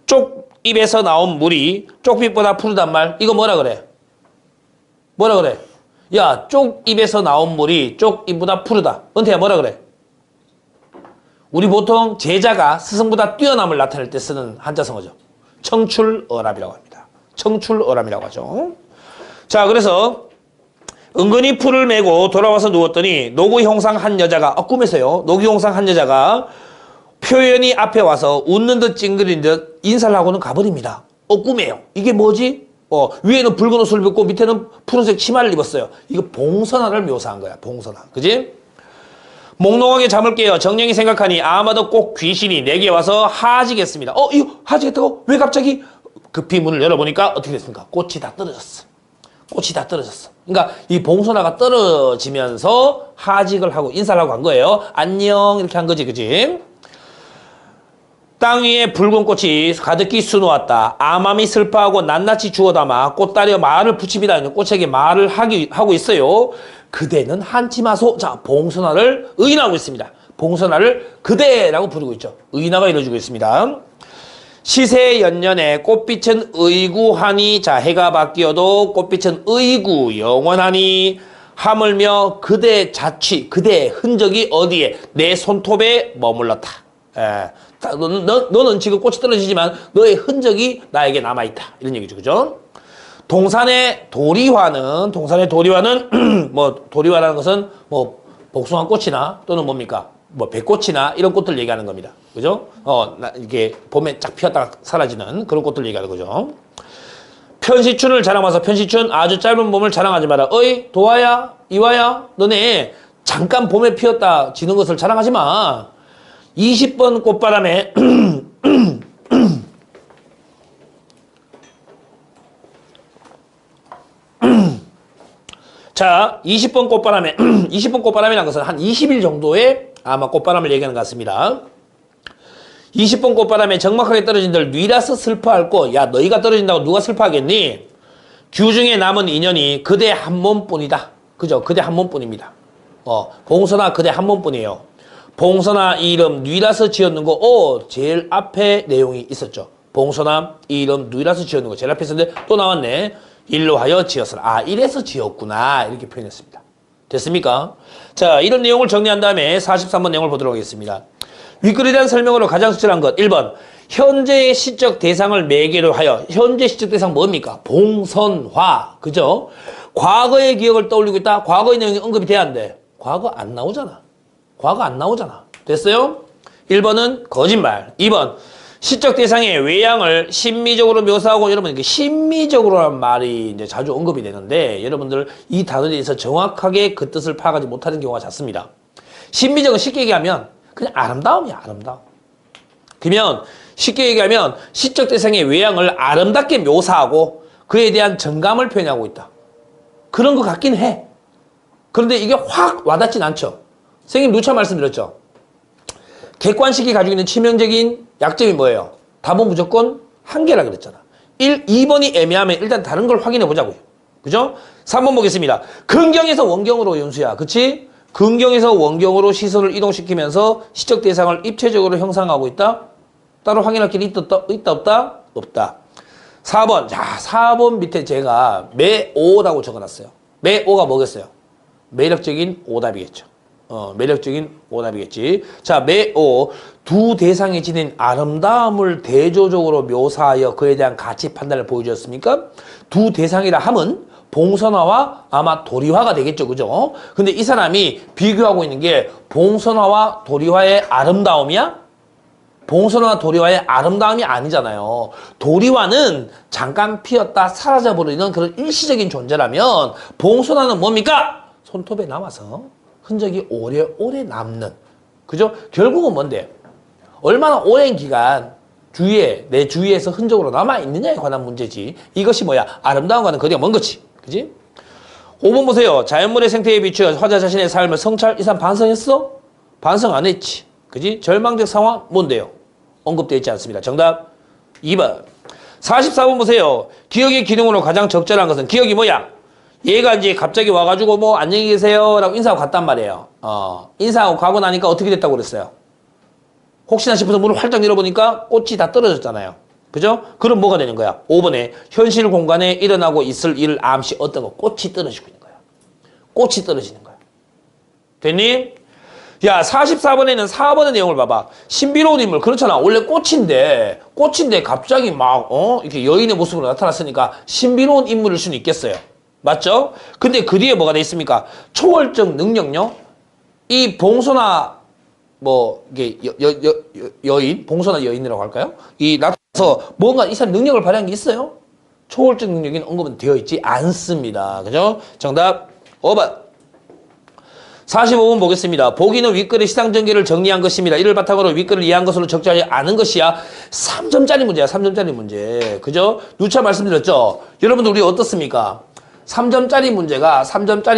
쪽입에서 나온 물이 쪽빛보다 푸르단 말 이거 뭐라 그래? 뭐라 그래? 야 쪽입에서 나온 물이 쪽입보다 푸르다. 은태야 뭐라 그래? 우리 보통 제자가 스승보다 뛰어남을 나타낼 때 쓰는 한자성어죠. 청출어람이라고 합니다. 청출어람이라고 하죠. 자, 그래서 은근히 풀을 메고 돌아와서 누웠더니 노구 형상 한 여자가 꿈에서요. 노구 형상 한 여자가 표현이 앞에 와서 웃는 듯 찡그린 듯 인사를 하고는 가버립니다. 꿈이에요. 이게 뭐지? 위에는 붉은 옷을 입고 밑에는 푸른색 치마를 입었어요. 이거 봉선화를 묘사한 거야. 봉선화. 그지? 몽롱하게 잠을 깨어 정령이 생각하니 아마도 꼭 귀신이 내게 와서 하지겠습니다. 이거 하지겠다고? 왜 갑자기? 급히 문을 열어보니까 어떻게 됐습니까? 꽃이 다 떨어졌어. 꽃이 다 떨어졌어. 그러니까 이 봉선화가 떨어지면서 하직을 하고 인사를 하고 한 거예요. 안녕 이렇게 한 거지. 그지? 땅 위에 붉은 꽃이 가득히 수놓았다. 암암이 슬퍼하고 낱낱이 주워담아 꽃다리에 말을 붙입니다. 꽃에게 말을 하고 있어요. 그대는 한치마소. 자, 봉선화를 의인하고 있습니다. 봉선화를 그대라고 부르고 있죠. 의인화가 이루어지고 있습니다. 시세연년에 꽃빛은 의구하니 자 해가 바뀌어도 꽃빛은 의구 영원하니 하물며 그대 자취 그대의 흔적이 어디에 내 손톱에 머물렀다. 너는 지금 꽃이 떨어지지만 너의 흔적이 나에게 남아있다. 이런 얘기죠. 그죠? 동산의 도리화는 뭐 도리화라는 것은 뭐 복숭아 꽃이나 또는 뭡니까? 뭐 백꽃이나 이런 꽃들 얘기하는 겁니다. 그죠? 이게 봄에 쫙 피었다가 사라지는 그런 꽃들 얘기하는 거죠. 편시춘을 자랑하면서 편시춘 아주 짧은 봄을 자랑하지 마라. 어이 도화야 이화야 너네 잠깐 봄에 피었다 지는 것을 자랑하지 마. 20번 꽃바람에 자 20번 꽃바람에 20번 꽃바람이라는 것은 한 20일 정도의 아마 꽃바람을 얘기하는 것 같습니다. 20번 꽃바람에 적막하게 떨어진들 뉘라서 슬퍼할 거. 야 너희가 떨어진다고 누가 슬퍼하겠니? 규중에 남은 인연이 그대 한 몸뿐이다. 그죠? 그대 한 몸뿐입니다. 봉선화 그대 한 몸뿐이에요. 봉선화 이름 뉘라서 지었는 거. 제일 앞에 내용이 있었죠. 봉선화 이름 뉘라서 지었는 거 제일 앞에 있었는데 또 나왔네. 일로 하여 지었으라. 이래서 지었구나. 이렇게 표현했습니다. 됐습니까? 자, 이런 내용을 정리한 다음에 43번 내용을 보도록 하겠습니다. 윗글에 대한 설명으로 가장 적절한 것 1번 현재의 시적 대상을 매개로 하여 현재 시적 대상 뭡니까? 봉선화. 그죠? 과거의 기억을 떠올리고 있다. 과거의 내용이 언급이 돼야 안 돼. 과거 안 나오잖아. 과거 안 나오잖아. 됐어요? 1번은 거짓말. 2번 시적 대상의 외양을 심미적으로 묘사하고 여러분 이게 심미적으로라는 말이 이제 자주 언급이 되는데 여러분들 이 단어에 대해서 정확하게 그 뜻을 파악하지 못하는 경우가 잦습니다. 심미적은 쉽게 얘기하면 그냥 아름다움이야, 아름다움. 그러면 쉽게 얘기하면 시적 대상의 외양을 아름답게 묘사하고 그에 대한 정감을 표현하고 있다. 그런 것 같긴 해. 그런데 이게 확 와닿진 않죠. 선생님 누차 말씀드렸죠. 객관식이 가지고 있는 치명적인 약점이 뭐예요? 답은 무조건 한 개라 그랬잖아. 2번이 애매하면 일단 다른 걸 확인해 보자고요. 그죠? 3번 보겠습니다. 근경에서 원경으로 연수야. 그치? 근경에서 원경으로 시선을 이동시키면서 시적 대상을 입체적으로 형상하고 있다? 따로 확인할 길이 있다, 없다? 없다. 4번. 자, 4번 밑에 제가 매오라고 적어놨어요. 매오가 뭐겠어요? 매력적인 오답이겠죠. 매력적인 오답이겠지. 자, 매오. 두 대상이 지닌 아름다움을 대조적으로 묘사하여 그에 대한 가치 판단을 보여주었습니까? 두 대상이라 함은 봉선화와 아마 도리화가 되겠죠. 그죠? 근데 이 사람이 비교하고 있는 게 봉선화와 도리화의 아름다움이야? 봉선화와 도리화의 아름다움이 아니잖아요. 도리화는 잠깐 피었다 사라져버리는 그런 일시적인 존재라면 봉선화는 뭡니까? 손톱에 남아서 흔적이 오래오래 남는. 그죠? 결국은 뭔데? 얼마나 오랜 기간 내 주위에서 흔적으로 남아있느냐에 관한 문제지. 이것이 뭐야? 아름다움과는 거리가 먼 거지. 그지? 5번 보세요. 자연물의 생태에 비추어 화자 자신의 삶을 성찰, 이 사람 반성했어? 반성 안 했지. 그지? 절망적 상황 뭔데요? 언급되어 있지 않습니다. 정답 2번. 44번 보세요. 기억의 기능으로 가장 적절한 것은 기억이 뭐야? 얘가 이제 갑자기 와가지고 뭐 안녕히 계세요 라고 인사하고 갔단 말이에요. 인사하고 가고 나니까 어떻게 됐다고 그랬어요? 혹시나 싶어서 문을 활짝 열어보니까 꽃이 다 떨어졌잖아요. 그죠? 그럼 뭐가 되는 거야? 5번에 현실 공간에 일어나고 있을 일을 암시 어떤 거? 꽃이 떨어지고 있는 거야. 꽃이 떨어지는 거야. 됐니? 야, 44번에는 4번의 내용을 봐봐. 신비로운 인물. 그렇잖아. 원래 꽃인데 갑자기 막, 이렇게 여인의 모습으로 나타났으니까 신비로운 인물일 수는 있겠어요. 맞죠? 근데 그 뒤에 뭐가 돼 있습니까? 초월적 능력요? 이 봉선화, 이게 여인, 봉선화 여인이라고 할까요? 이 나타나서 뭔가 이 사람 능력을 발휘한 게 있어요? 초월적 능력인 언급은 되어 있지 않습니다. 그죠? 정답 5번. 45번 보겠습니다. 보기는 윗글의 시상전개를 정리한 것입니다. 이를 바탕으로 윗글을 이해한 것으로 적절하지 않은 것이야. 3점짜리 문제야. 3점짜리 문제. 그죠? 누차 말씀드렸죠? 여러분들 우리 어떻습니까? 3점짜리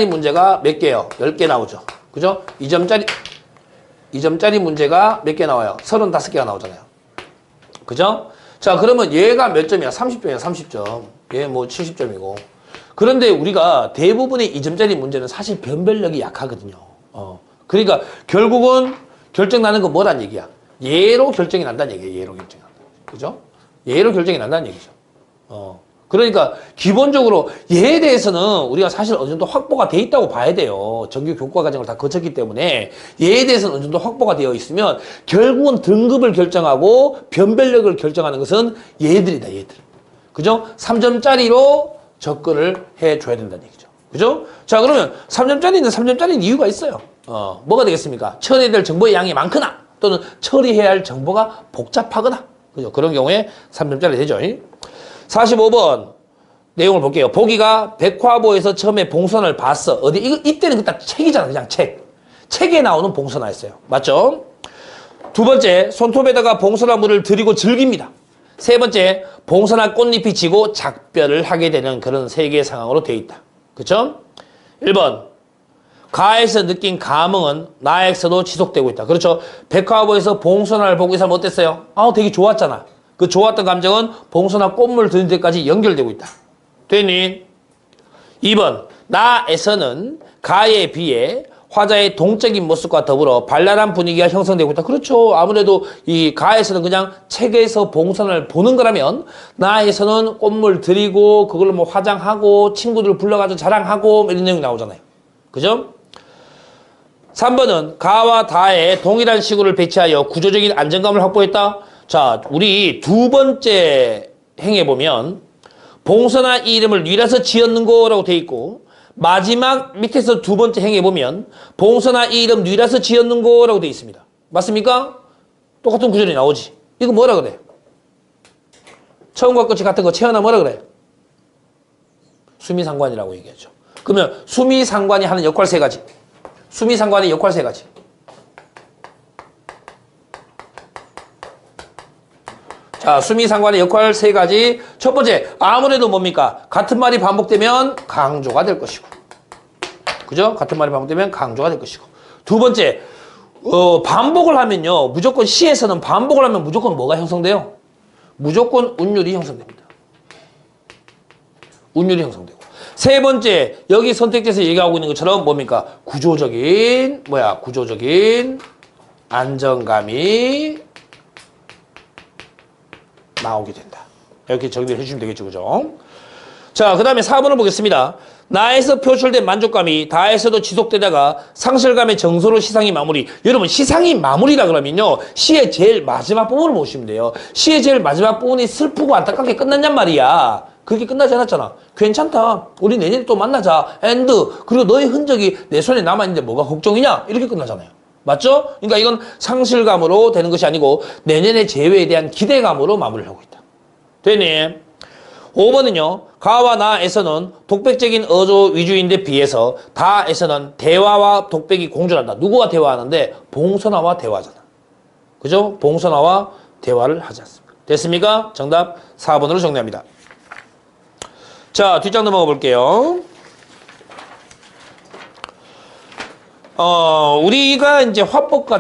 문제가 몇 개요? 10개 나오죠. 그죠? 2점짜리 문제가 몇 개 나와요? 35개가 나오잖아요. 그죠? 자, 그러면 얘가 몇 점이야? 30점이야, 30점. 얘 뭐 70점이고. 그런데 우리가 대부분의 2점짜리 문제는 사실 변별력이 약하거든요. 그러니까 결국은 결정 나는 건 뭐란 얘기야? 얘로 결정이 난다는 얘기야. 얘로 결정이 난다. 그죠? 얘로 결정이 난다는 얘기죠. 그러니까 기본적으로 얘에 대해서는 우리가 사실 어느 정도 확보가 돼 있다고 봐야 돼요. 정규 교과 과정을 다 거쳤기 때문에 얘에 대해서는 어느 정도 확보가 되어 있으면 결국은 등급을 결정하고 변별력을 결정하는 것은 얘들이다. 얘들. 그죠? 3점짜리로 접근을 해줘야 된다는 얘기죠. 그죠? 자, 그러면 3점짜리는 3점짜리인 이유가 있어요. 뭐가 되겠습니까? 처리해야 될 정보의 양이 많거나 또는 처리해야 할 정보가 복잡하거나. 그죠? 그런 경우에 3점짜리 되죠. 45번 내용을 볼게요. 보기가 백화보에서 처음에 봉선을 봤어. 어디? 이때는 그딱 책이잖아. 그냥 책. 책에 나오는 봉선화였어요. 맞죠? 두 번째, 손톱에다가 봉선화 물을 들이고 즐깁니다. 세 번째, 봉선화 꽃잎이 지고 작별을 하게 되는 그런 세 개의 상황으로 되어 있다. 그쵸? 1번, 가에서 느낀 감흥은 나에게서도 지속되고 있다. 그렇죠? 백화보에서 봉선화를 보고 이 사람 어땠어요? 되게 좋았잖아. 그 좋았던 감정은 봉선화 꽃물 드는 데까지 연결되고 있다. 됐니? 2번, 나에서는 가에 비해 화자의 동적인 모습과 더불어 발랄한 분위기가 형성되고 있다. 그렇죠. 아무래도 이 가에서는 그냥 책에서 봉선을 보는 거라면 나에서는 꽃물 들이고 그걸로 뭐 화장하고 친구들 불러가지고 자랑하고 이런 내용이 나오잖아요. 그죠? 3번은 가와 다에 동일한 시구를 배치하여 구조적인 안정감을 확보했다. 자, 우리 두 번째 행에 보면 봉선화 이 이름을 뉘라서 지었는 거라고 돼 있고 마지막 밑에서 두 번째 행에 보면 봉선화 이 이름 뉘라서 지었는 거라고 돼 있습니다. 맞습니까? 똑같은 구절이 나오지. 이거 뭐라 그래? 처음과 끝이 같은 거 채어나 뭐라 그래? 수미상관이라고 얘기하죠. 그러면 수미상관이 하는 역할 세 가지. 수미상관의 역할 세 가지. 자, 수미상관의 역할 세 가지. 첫 번째, 아무래도 뭡니까? 같은 말이 반복되면 강조가 될 것이고. 그죠? 같은 말이 반복되면 강조가 될 것이고. 두 번째, 반복을 하면요. 무조건 시에서는 반복을 하면 무조건 뭐가 형성돼요? 무조건 운율이 형성됩니다. 운율이 형성되고. 세 번째, 여기 선택지에서 얘기하고 있는 것처럼 뭡니까? 구조적인 안정감이 나오게 된다. 이렇게 정리를 해주시면 되겠죠. 그죠? 자, 그 다음에 4번을 보겠습니다. 나에서 표출된 만족감이 다에서도 지속되다가 상실감의 정서로 시상이 마무리. 여러분, 시상이 마무리라 그러면요. 시의 제일 마지막 부분을 보시면 돼요. 시의 제일 마지막 부분이 슬프고 안타깝게 끝났냔 말이야. 그렇게 끝나지 않았잖아. 괜찮다. 우리 내년에 또 만나자. 엔드. 그리고 너의 흔적이 내 손에 남아있는데 뭐가 걱정이냐? 이렇게 끝나잖아요. 맞죠? 그러니까 이건 상실감으로 되는 것이 아니고 내년의 재회에 대한 기대감으로 마무리를 하고 있다. 되네. 5번은요. 가와 나에서는 독백적인 어조 위주인데 비해서 다에서는 대화와 독백이 공존한다. 누구와 대화하는데? 봉선화와 대화하잖아. 그죠? 봉선화와 대화를 하지 않습니다. 됐습니까? 정답 4번으로 정리합니다. 자, 뒷장 넘어가 볼게요. 우리가 이제 화법과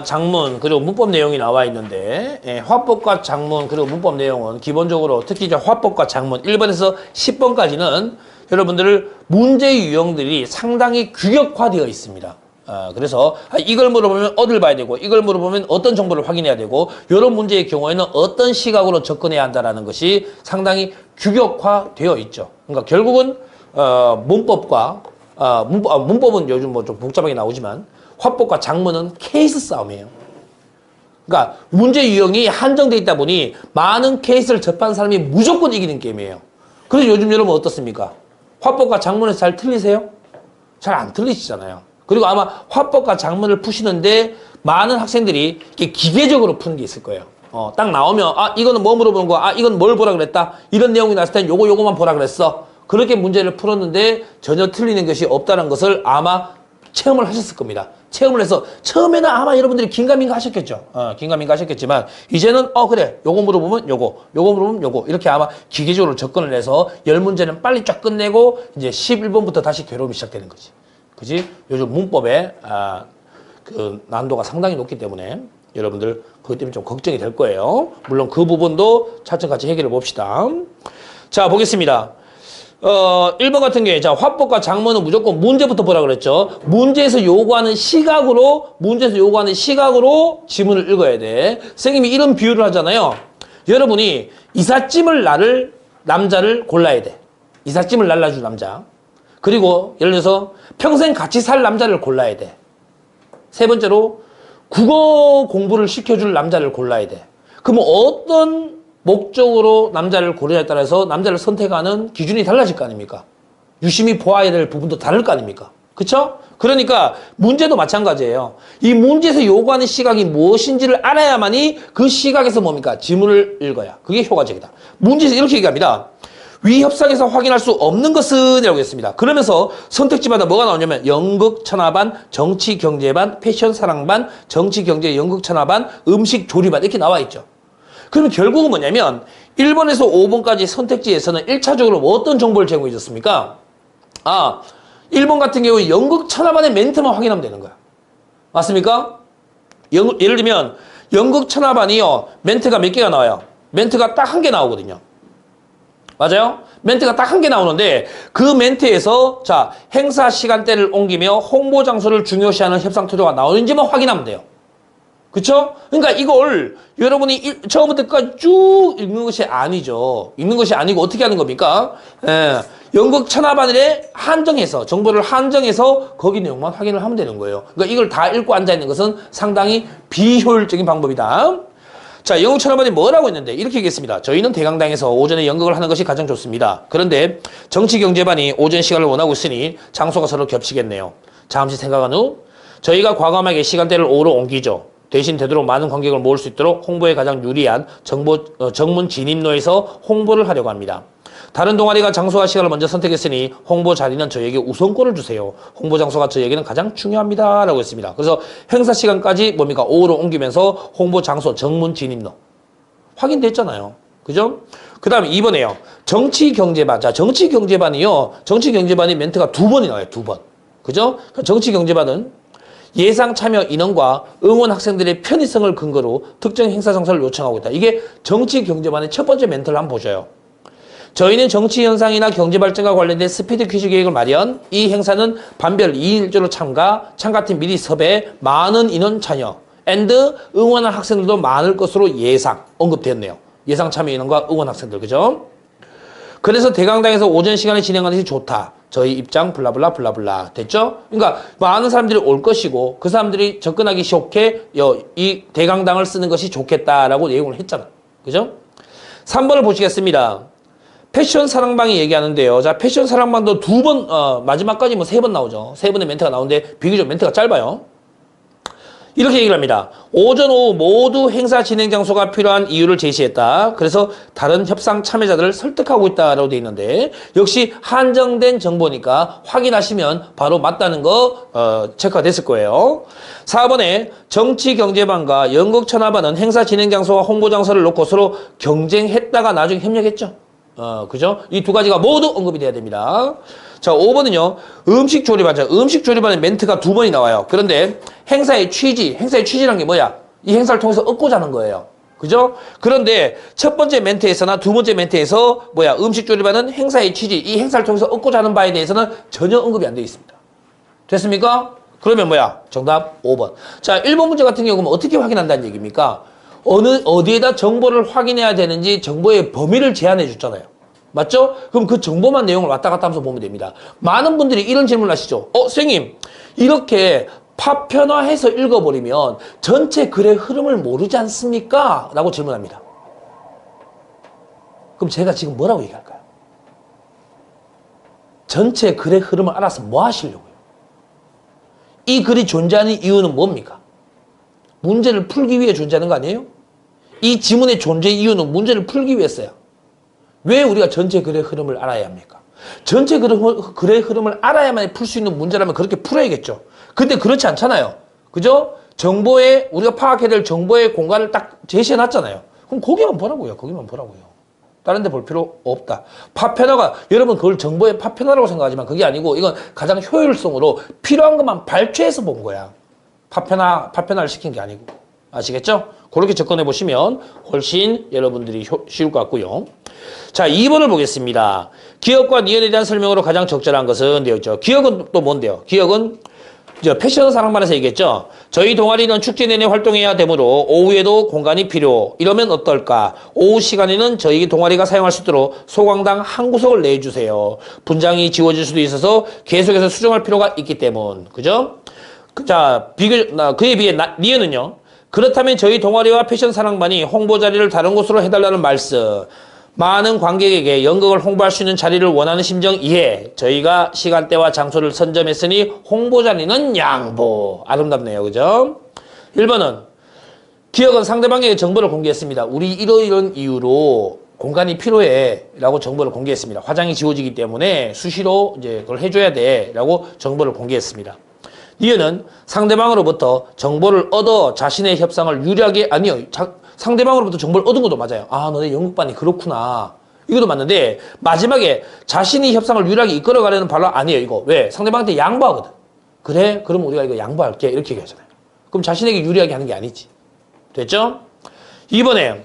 장문, 그리고 문법 내용이 나와 있는데, 화법과 장문, 그리고 문법 내용은 기본적으로 특히 이제 화법과 장문 1번에서 10번까지는 여러분들 문제 유형들이 상당히 규격화되어 있습니다. 그래서 이걸 물어보면 어딜 봐야 되고, 이걸 물어보면 어떤 정보를 확인해야 되고, 이런 문제의 경우에는 어떤 시각으로 접근해야 한다는 것이 상당히 규격화되어 있죠. 그러니까 결국은 문법과 문법은 요즘 뭐 좀 복잡하게 나오지만 화법과 장문은 케이스 싸움이에요. 그러니까 문제 유형이 한정되어 있다 보니 많은 케이스를 접한 사람이 무조건 이기는 게임이에요. 그래서 요즘 여러분 어떻습니까? 화법과 장문에서 잘 틀리세요? 잘 안 틀리시잖아요. 그리고 아마 화법과 장문을 푸시는데 많은 학생들이 이렇게 기계적으로 푸는 게 있을 거예요. 딱 나오면 이거는 뭐 물어보는 거야? 이건 뭘 보라 그랬다? 이런 내용이 나왔을 땐 요거만 보라 그랬어. 그렇게 문제를 풀었는데 전혀 틀리는 것이 없다는 것을 아마 체험을 하셨을 겁니다. 체험을 해서 처음에는 아마 여러분들이 긴가민가 하셨겠죠. 긴가민가 하셨겠지만 이제는 그래. 요거 물어보면 요거 물어보면 요거 이렇게 아마 기계적으로 접근을 해서 10문제는 빨리 쫙 끝내고 이제 11번부터 다시 괴로움이 시작되는 거지. 그지? 요즘 문법의 그 난도가 상당히 높기 때문에 여러분들 그것 때문에 좀 걱정이 될 거예요. 물론 그 부분도 차츰같이 해결해 봅시다. 자, 보겠습니다. 1번 같은 경우에, 자, 화법과 장문은 무조건 문제부터 보라 그랬죠. 문제에서 요구하는 시각으로 지문을 읽어야 돼. 선생님이 이런 비유를 하잖아요. 여러분이 이삿짐을 남자를 골라야 돼. 이삿짐을 날라줄 남자. 그리고 예를 들어서 평생 같이 살 남자를 골라야 돼. 세 번째로 국어 공부를 시켜줄 남자를 골라야 돼. 그러면 어떤 목적으로 남자를 고르냐에 따라서 남자를 선택하는 기준이 달라질 거 아닙니까? 유심히 보아야 될 부분도 다를 거 아닙니까? 그쵸? 그러니까 문제도 마찬가지예요. 이 문제에서 요구하는 시각이 무엇인지를 알아야만이 그 시각에서 뭡니까? 지문을 읽어야. 그게 효과적이다. 문제에서 이렇게 얘기합니다. 위 협상에서 확인할 수 없는 것은 이라고 했습니다. 그러면서 선택지마다 뭐가 나오냐면 연극 천하반, 정치 경제반, 패션 사랑반, 정치 경제 연극 천하반, 음식 조리반 이렇게 나와 있죠. 그러면 결국은 뭐냐면 1번에서 5번까지 선택지에서는 1차적으로 어떤 정보를 제공해 줬습니까? 1번 같은 경우에 연극 천하반의 멘트만 확인하면 되는 거야. 맞습니까? 예를 들면 연극 천하반이요. 멘트가 몇 개가 나와요? 멘트가 딱 한 개 나오거든요. 맞아요? 멘트가 딱 한 개 나오는데 그 멘트에서 자 행사 시간대를 옮기며 홍보 장소를 중요시하는 협상 태도가 나오는지만 확인하면 돼요. 그쵸? 그러니까 이걸 여러분이 처음부터 끝까지 쭉 읽는 것이 아니죠. 읽는 것이 아니고 어떻게 하는 겁니까? 연극 천하반을 한정해서 정보를 한정해서 거기 내용만 확인을 하면 되는 거예요. 그러니까 이걸 다 읽고 앉아있는 것은 상당히 비효율적인 방법이다. 자, 연극 천하반이 뭐라고 했는데 이렇게 얘기했습니다. 저희는 대강당에서 오전에 연극을 하는 것이 가장 좋습니다. 그런데 정치경제반이 오전 시간을 원하고 있으니 장소가 서로 겹치겠네요. 잠시 생각한 후 저희가 과감하게 시간대를 오후로 옮기죠. 대신 되도록 많은 관객을 모을 수 있도록 홍보에 가장 유리한 정문 진입로에서 홍보를 하려고 합니다. 다른 동아리가 장소와 시간을 먼저 선택했으니 홍보 자리는 저에게 우선권을 주세요. 홍보 장소가 저에게는 가장 중요합니다. 라고 했습니다. 그래서 행사 시간까지 뭡니까? 오후로 옮기면서 홍보 장소 정문 진입로. 확인됐잖아요. 그죠? 그 다음에 2번에요. 정치경제반. 자, 정치경제반이요. 정치경제반이 멘트가 2번이 나와요. 2번. 그죠? 정치경제반은 예상 참여 인원과 응원 학생들의 편의성을 근거로 특정 행사 장소를 요청하고 있다. 이게 정치경제반의 첫 번째 멘트를 한번 보셔요. 저희는 정치 현상이나 경제 발전과 관련된 스피드 퀴즈 계획을 마련. 이 행사는 반별 2인 1조로 참가팀 미리 섭외, 많은 인원 참여, 응원한 학생들도 많을 것으로 예상, 언급되었네요. 예상 참여 인원과 응원 학생들, 그죠? 그래서 대강당에서 오전 시간에 진행하는 것이 좋다. 저희 입장 블라블라 블라블라. 됐죠? 그러니까 많은 사람들이 올 것이고 그 사람들이 접근하기 좋게 이 대강당을 쓰는 것이 좋겠다라고 내용을 했잖아. 그죠? 3번을 보시겠습니다. 패션 사랑방이 얘기하는데요. 자, 패션 사랑방도 2번, 마지막까지 뭐 3번 나오죠. 3번의 멘트가 나오는데 비교적 멘트가 짧아요. 이렇게 얘기를 합니다. 오전, 오후 모두 행사 진행 장소가 필요한 이유를 제시했다. 그래서 다른 협상 참여자들을 설득하고 있다라고 되어 있는데 역시 한정된 정보니까 확인하시면 바로 맞다는 거 체크가 됐을 거예요. 4번에 정치경제반과 연극천하반은 행사 진행 장소와 홍보 장소를 놓고 서로 경쟁했다가 나중에 협력했죠. 그죠? 이 2가지가 모두 언급이 돼야 됩니다. 자, 5번은요, 음식 조리반. 자, 음식 조리반의 멘트가 2번이 나와요. 그런데 행사의 취지란 게 뭐야? 이 행사를 통해서 얻고자 하는 거예요. 그죠? 그런데 첫 번째 멘트에서나 2번째 멘트에서 음식 조리반은 행사의 취지, 이 행사를 통해서 얻고자 하는 바에 대해서는 전혀 언급이 안 되어 있습니다. 됐습니까? 그러면 정답 5번. 자, 1번 문제 같은 경우는 어떻게 확인한다는 얘기입니까? 어디에다 정보를 확인해야 되는지 정보의 범위를 제한해 줬잖아요. 맞죠? 그럼 그 정보만 내용을 왔다 갔다 하면서 보면 됩니다. 많은 분들이 이런 질문을 하시죠. 선생님, 이렇게 파편화해서 읽어버리면 전체 글의 흐름을 모르지 않습니까? 라고 질문합니다. 그럼 제가 지금 뭐라고 얘기할까요? 전체 글의 흐름을 알아서 뭐 하시려고요? 이 글이 존재하는 이유는 뭡니까? 문제를 풀기 위해 존재하는 거 아니에요? 이 지문의 존재 이유는 문제를 풀기 위해서요. 왜 우리가 전체 글의 흐름을 알아야 합니까? 전체 글의 흐름을 알아야만 풀 수 있는 문제라면 그렇게 풀어야겠죠. 근데 그렇지 않잖아요. 그죠? 우리가 파악해야 될 정보의 공간을 딱 제시해놨잖아요. 그럼 거기만 보라고요. 거기만 보라고요. 다른 데 볼 필요 없다. 파편화가, 여러분 그걸 정보의 파편화라고 생각하지만 그게 아니고 이건 가장 효율성으로 필요한 것만 발췌해서 본 거야. 파편화를 시킨 게 아니고. 아시겠죠? 그렇게 접근해 보시면 훨씬 여러분들이 쉬울 것 같고요. 자, 2번을 보겠습니다. 기억과 니은에 대한 설명으로 가장 적절한 것은 되어 있죠. 기억은 또 뭔데요? 기억은 패션 사랑반에서 얘기했죠. 저희 동아리는 축제 내내 활동해야 되므로 오후에도 공간이 필요. 이러면 어떨까? 오후 시간에는 저희 동아리가 사용할 수 있도록 소강당 한 구석을 내주세요. 분장이 지워질 수도 있어서 계속해서 수정할 필요가 있기 때문. 그죠? 자, 그에 비해 니은은요. 그렇다면 저희 동아리와 패션 사랑반이 홍보 자리를 다른 곳으로 해달라는 말씀. 많은 관객에게 연극을 홍보할 수 있는 자리를 원하는 심정 이해. 저희가 시간대와 장소를 선점했으니 홍보 자리는 양보. 아름답네요. 그죠? 1번은 기억은 상대방에게 정보를 공개했습니다. 우리 이런 이유로 공간이 필요해 라고 정보를 공개했습니다. 화장이 지워지기 때문에 수시로 그걸 해줘야 돼 라고 정보를 공개했습니다. 니은은 상대방으로부터 정보를 얻어 자신의 협상을 유리하게, 상대방으로부터 정보를 얻은 것도 맞아요. 너네 연극반이 그렇구나. 이것도 맞는데 마지막에 자신이 협상을 유리하게 이끌어가려는 발언 아니에요. 이거 왜? 상대방한테 양보하거든. 그래? 그럼 우리가 이거 양보할게. 이렇게 얘기하잖아요. 그럼 자신에게 유리하게 하는 게 아니지. 됐죠? 2번에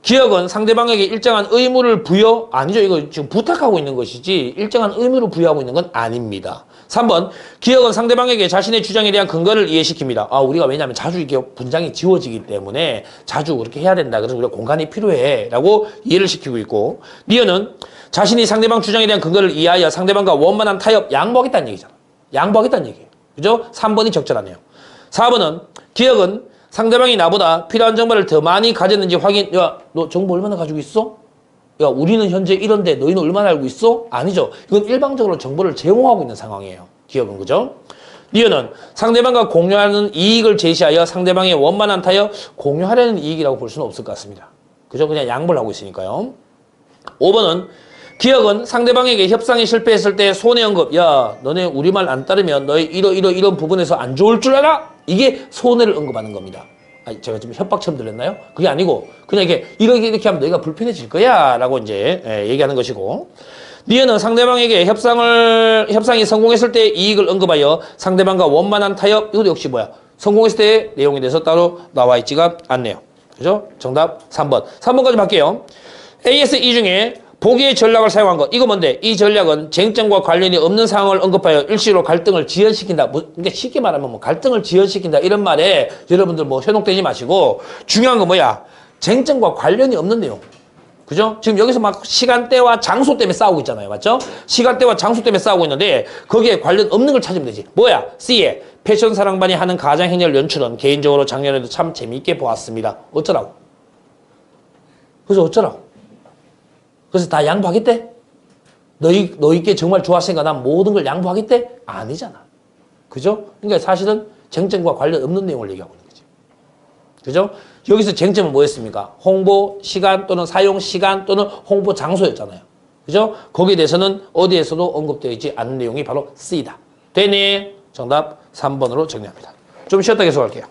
기억은 상대방에게 일정한 의무를 아니죠. 이거 지금 부탁하고 있는 것이지 일정한 의무를 부여하고 있는 건 아닙니다. 3번, 기억은 상대방에게 자신의 주장에 대한 근거를 이해시킵니다. 우리가 왜냐하면 자주 이렇게 분장이 지워지기 때문에 자주 그렇게 해야 된다. 그래서 우리가 공간이 필요해. 라고 이해를 시키고 있고, 니은은 자신이 상대방 주장에 대한 근거를 이해하여 상대방과 원만한 타협, 양보하겠다는 얘기잖아. 양보하겠다는 얘기예요. 그죠? 3번이 적절하네요. 4번은 기억은 상대방이 나보다 필요한 정보를 더 많이 가졌는지 확인. 너 정보 얼마나 가지고 있어? 우리는 현재 이런데 너희는 얼마나 알고 있어? 아니죠. 이건 일방적으로 정보를 제공하고 있는 상황이에요. 기억은. 그죠? 니은은 상대방과 공유하는 이익을 제시하여 상대방의 원만한 타협, 공유하려는 이익이라고 볼 수는 없을 것 같습니다. 그죠? 그냥 양보를 하고 있으니까요. 5번은 기억은 상대방에게 협상이 실패했을 때 손해 언급. 야, 너네 우리 말 안 따르면 너의 이런 부분에서 안 좋을 줄 알아? 이게 손해를 언급하는 겁니다. 아니, 제가 지금 협박처럼 들렸나요? 그게 아니고 그냥 이렇게 하면 너희가 불편해질 거야 라고 이제 얘기하는 것이고, 니은은 상대방에게 협상이 성공했을 때 이익을 언급하여 상대방과 원만한 타협. 이것도 역시 뭐야? 성공했을 때의 내용에 대해서 따로 나와 있지가 않네요. 그죠? 정답 3번. 3번까지 할게요. AS 이 중에 보기의 전략을 사용한 것. 이거 뭔데? 이 전략은 쟁점과 관련이 없는 상황을 언급하여 일시로 갈등을 지연시킨다. 그러니까 쉽게 말하면 뭐 갈등을 지연시킨다. 이런 말에 여러분들 뭐 현혹되지 마시고, 중요한 건 뭐야? 쟁점과 관련이 없는 내용. 그죠? 지금 여기서 막 시간대와 장소 때문에 싸우고 있잖아요. 맞죠? 시간대와 장소 때문에 싸우고 있는데 거기에 관련 없는 걸 찾으면 되지. 뭐야? C에 패션 사랑반이 하는 가장행렬 연출은 개인적으로 작년에도 참 재미있게 보았습니다. 어쩌라고? 그래서 어쩌라고? 그래서 다 양보하겠대? 너희께 정말 좋았으니까 난 모든 걸 양보하겠대? 아니잖아. 그죠? 그러니까 사실은 쟁점과 관련 없는 내용을 얘기하고 있는 거지. 그죠? 여기서 쟁점은 뭐였습니까? 홍보 시간 또는 사용 시간 또는 홍보 장소였잖아요. 그죠? 거기에 대해서는 어디에서도 언급되어 있지 않은 내용이 바로 C다. 되니? 정답 3번으로 정리합니다. 좀 쉬었다 계속할게요.